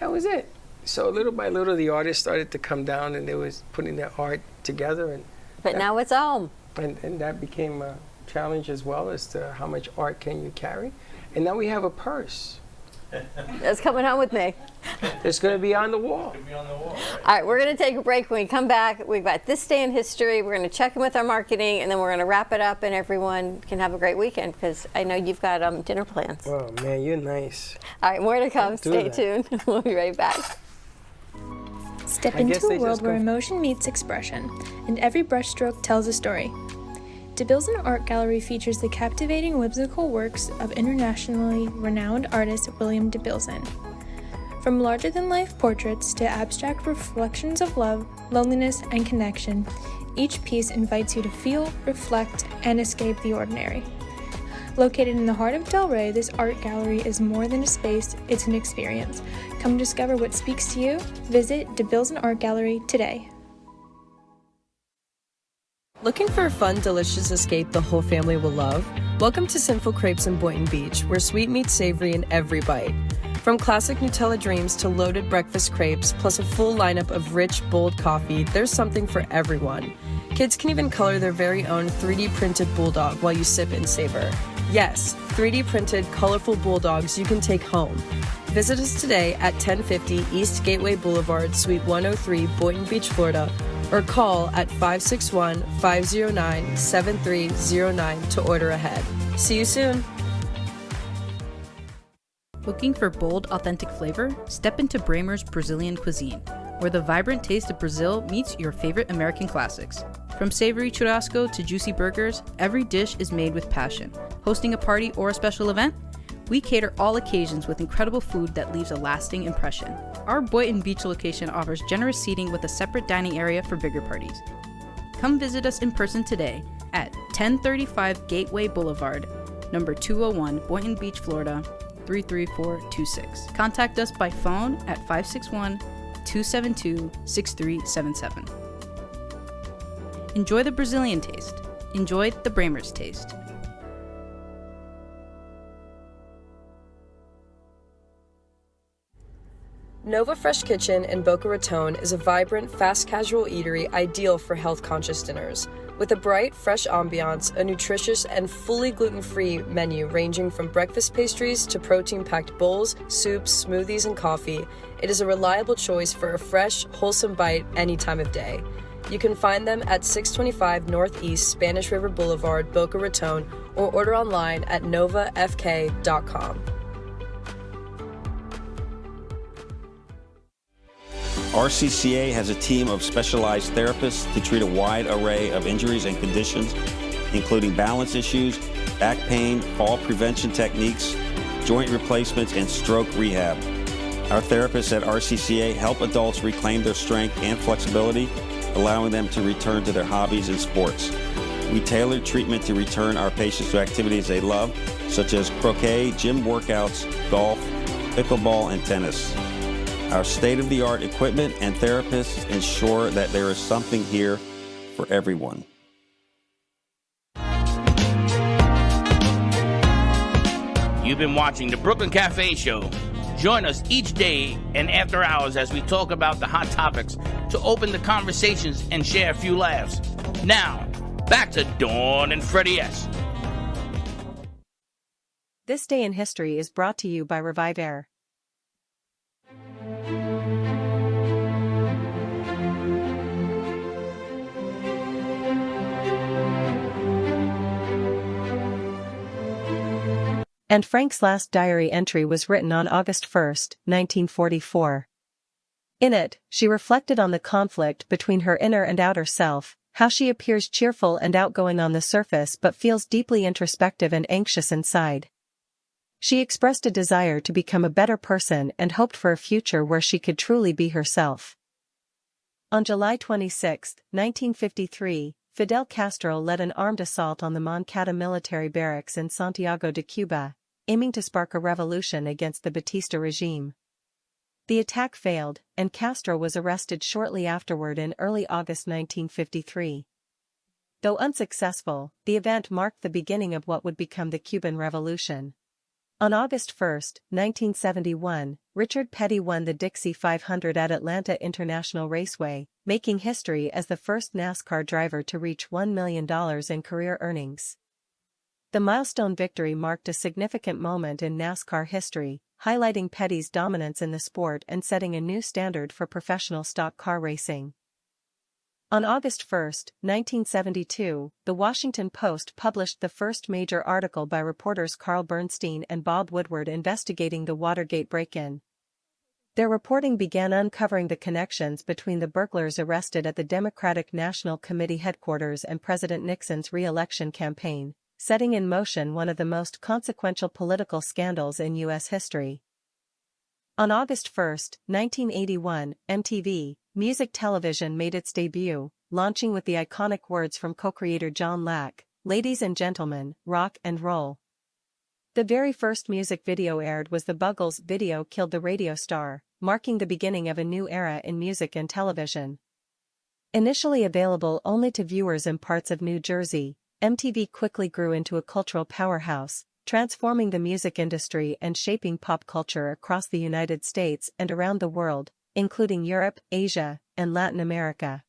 That was it. So little by little, the artists started to come down, and they was putting their art together. And But now it's home. and that became a challenge as well as to how much art can you carry. And now we have a purse. That's coming home with me. It's going to be on the wall. All right, we're going to take a break. When we come back, we've got This Day in History. We're going to check in with our marketing, and then we're going to wrap it up, and everyone can have a great weekend, because I know you've got dinner plans. Oh, man, you're nice. All right, more to come. Do Stay that. tuned. We'll be right back. Step I guess into they a world just where go- emotion meets expression, and every brushstroke tells a story. DeBilson Art Gallery features the captivating whimsical works of internationally renowned artist William DeBilson. From larger-than-life portraits to abstract reflections of love, loneliness, and connection, each piece invites you to feel, reflect, and escape the ordinary. Located in the heart of Delray, this art gallery is more than a space, it's an experience. Come discover what speaks to you. Visit DeBilson Art Gallery today. Looking for a fun, delicious escape the whole family will love? Welcome to Sinful Crepes in Boynton Beach, where sweet meets savory in every bite. From classic Nutella dreams to loaded breakfast crepes, plus a full lineup of rich, bold coffee, there's something for everyone. Kids can even color their very own 3D printed bulldog while you sip and savor. Yes, 3D printed, colorful bulldogs you can take home. Visit us today at 1050 East Gateway Boulevard, Suite 103, Boynton Beach, Florida, or call at 561-509-7309 to order ahead. See you soon. Looking for bold, authentic flavor? Step into Bramer's Brazilian cuisine, where the vibrant taste of Brazil meets your favorite American classics. From savory churrasco to juicy burgers, every dish is made with passion. Hosting a party or a special event? We cater all occasions with incredible food that leaves a lasting impression. Our Boynton Beach location offers generous seating with a separate dining area for bigger parties. Come visit us in person today at 1035 Gateway Boulevard, number 201, Boynton Beach, Florida, 33426. Contact us by phone at 561-272-6377. Enjoy the Brazilian taste. Enjoy the Bramer's taste. Nova Fresh Kitchen in Boca Raton is a vibrant, fast casual eatery ideal for health-conscious dinners. With a bright, fresh ambiance, a nutritious and fully gluten-free menu ranging from breakfast pastries to protein-packed bowls, soups, smoothies, and coffee, it is a reliable choice for a fresh, wholesome bite any time of day. You can find them at 625 Northeast Spanish River Boulevard, Boca Raton, or order online at novafk.com. RCCA has a team of specialized therapists to treat a wide array of injuries and conditions, including balance issues, back pain, fall prevention techniques, joint replacements, and stroke rehab. Our therapists at RCCA help adults reclaim their strength and flexibility, allowing them to return to their hobbies and sports. We tailor treatment to return our patients to activities they love, such as croquet, gym workouts, golf, pickleball, and tennis. Our state-of-the-art equipment and therapists ensure that there is something here for everyone. You've been watching the Brooklyn Cafe Show. Join us each day and after hours as we talk about the hot topics to open the conversations and share a few laughs. Now, back to Dawn and Freddie S. This Day in History is brought to you by Revive Air. And Frank's last diary entry was written on August 1, 1944. In it, she reflected on the conflict between her inner and outer self, how she appears cheerful and outgoing on the surface but feels deeply introspective and anxious inside. She expressed a desire to become a better person and hoped for a future where she could truly be herself. On July 26, 1953, Fidel Castro led an armed assault on the Moncada military barracks in Santiago de Cuba, aiming to spark a revolution against the Batista regime. The attack failed, and Castro was arrested shortly afterward in early August 1953. Though unsuccessful, the event marked the beginning of what would become the Cuban Revolution. On August 1, 1971, Richard Petty won the Dixie 500 at Atlanta International Raceway, making history as the first NASCAR driver to reach $1 million in career earnings. The milestone victory marked a significant moment in NASCAR history, highlighting Petty's dominance in the sport and setting a new standard for professional stock car racing. On August 1, 1972, The Washington Post published the first major article by reporters Carl Bernstein and Bob Woodward investigating the Watergate break-in. Their reporting began uncovering the connections between the burglars arrested at the Democratic National Committee headquarters and President Nixon's re-election campaign, setting in motion one of the most consequential political scandals in U.S. history. On August 1, 1981, MTV Music Television made its debut, launching with the iconic words from co-creator John Lack, "Ladies and gentlemen, rock and roll." The very first music video aired was the Buggles' video "Killed the Radio Star," marking the beginning of a new era in music and television. Initially available only to viewers in parts of New Jersey, MTV quickly grew into a cultural powerhouse, transforming the music industry and shaping pop culture across the United States and around the world, including Europe, Asia, and Latin America.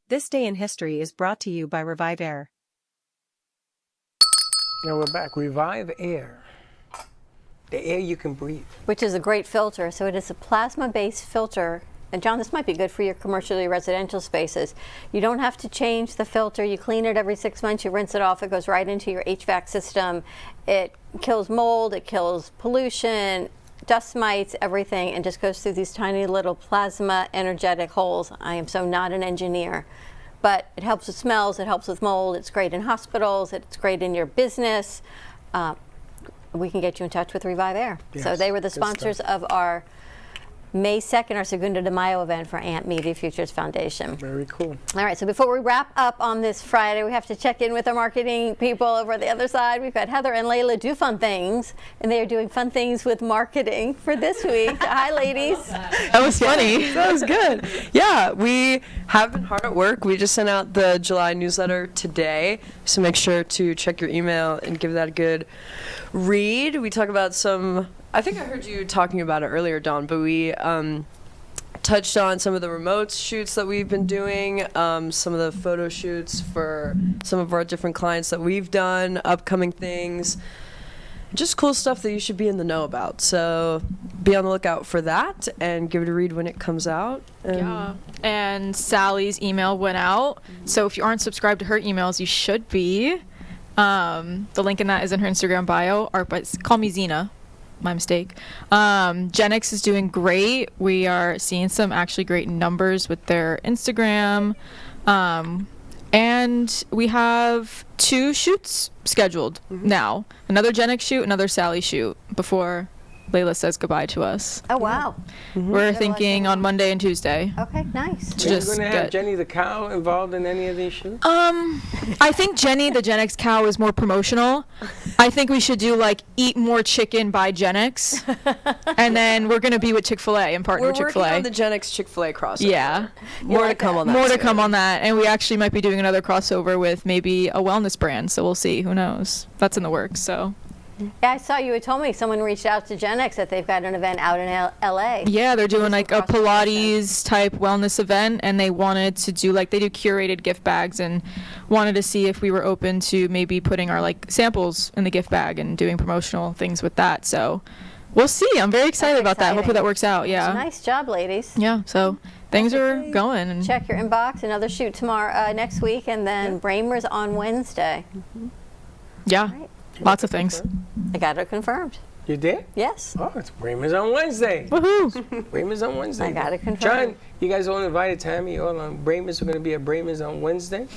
This Day in History is brought to you by Revive Air. Now we're back. Revive Air. The air you can breathe. Which is a great filter. So it is a plasma-based filter. And John, this might be good for your commercially residential spaces. You don't have to change the filter. You clean it every 6 months. You rinse it off. It goes right into your HVAC system. It kills mold. It kills pollution, dust mites, everything, and just goes through these tiny little plasma energetic holes. I am so not an engineer. But it helps with smells. It helps with mold. It's great in hospitals. It's great in your business. We can get you in touch with Revive Air. Yes, so they were the good sponsors stuff. of our May 2nd, our Segunda de Mayo event for Ant Media Futures Foundation. Very cool. All right, so before we wrap up on this Friday, we have to check in with our marketing people over on the other side. We've got Heather and Layla do fun things, and they are doing fun things with marketing for this week. Hi, ladies. That was funny. That was good. Yeah, we have been hard at work. We just sent out the July newsletter today, so make sure to check your email and give that a good read. We talk about some, I think I heard you talking about it earlier, Dawn, but we touched on some of the remote shoots that we've been doing, some of the photo shoots for some of our different clients that we've done, upcoming things, just cool stuff that you should be in the know about. So be on the lookout for that and give it a read when it comes out. Yeah, and Sally's email went out, so if you aren't subscribed to her emails, you should be. The link in that is in her Instagram bio, or but call me Zena. My mistake. Genix is doing great. We are seeing some actually great numbers with their Instagram. And we have 2 shoots scheduled now. Another Genix shoot, another Sally shoot before Layla says goodbye to us. Oh, wow. We're thinking on Monday and Tuesday. Okay, nice. Are you going to have Jenny the cow involved in any of these shoots? I think Jenny, the Gen X cow, is more promotional. I think we should do like Eat More Chicken by Gen X. And then we're going to be with Chick-fil-A and partner with We're Chick-fil-A. working on the Gen X Chick-fil-A crossover. Yeah. More to come on that. More to soon. come on that. And we actually might be doing another crossover with maybe a wellness brand. So we'll see. Who knows? That's in the works. So. Yeah, I saw you had told me someone reached out to Gen X that they've got an event out in L.A. Yeah, they're doing like a Pilates type wellness event, and they wanted to do like, they do curated gift bags, and wanted to see if we were open to maybe putting our like samples in the gift bag and doing promotional things with that. So we'll see. I'm very excited about that. Hopefully that works out. Yeah. Nice job, ladies. Yeah. So things are going. And check your inbox. Another shoot tomorrow, next week, and then Bramer's on Wednesday. Yeah. Lots of things. I got it confirmed. You did? Yes. Oh, it's Bramer's on Wednesday. Woohoo! Bramer's on Wednesday. I got it confirmed. John, you guys all invited Tammy all on Bramer's. We're going to be at Bramer's on Wednesday.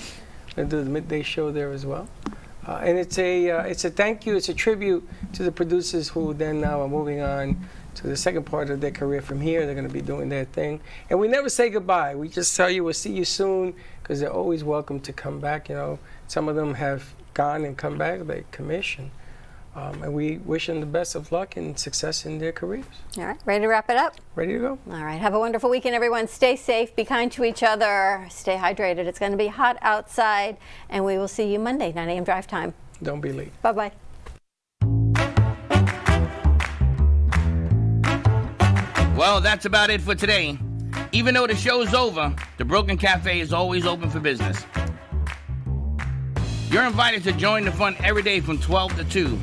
We're going to do the midday show there as well. And it's a thank you, it's a tribute to the producers who then now are moving on to the second part of their career from here. They're going to be doing their thing. And we never say goodbye. We just tell you we'll see you soon, because they're always welcome to come back. You know, some of them have gone and come back, they commission. And we wish them the best of luck and success in their careers. All right, ready to wrap it up? Ready to go. All right, have a wonderful weekend, everyone. Stay safe, be kind to each other, stay hydrated. It's going to be hot outside, and we will see you Monday, 9 a.m. drive time. Don't be late. Bye-bye. Well, that's about it for today. Even though the show's over, the Brooklyn Cafe is always open for business. You're invited to join the fun every day from 12 to 2.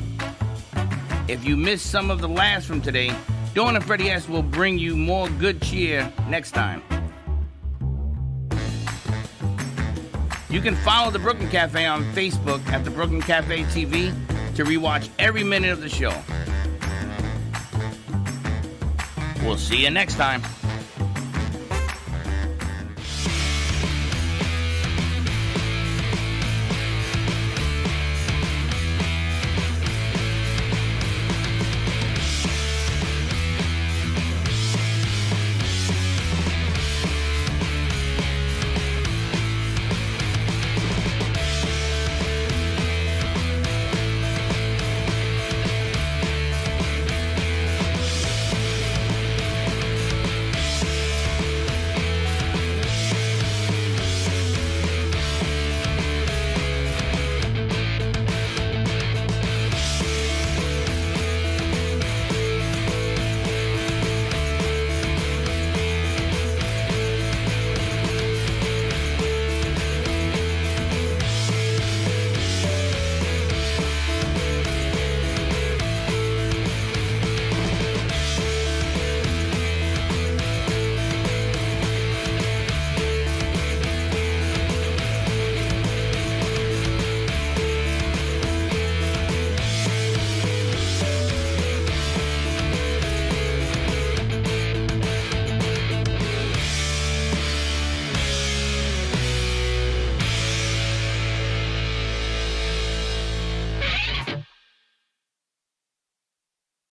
If you missed some of the laughs from today, Dawn and Freddie S. will bring you more good cheer next time. You can follow the Brooklyn Cafe on Facebook at the Brooklyn Cafe TV to rewatch every minute of the show. We'll see you next time.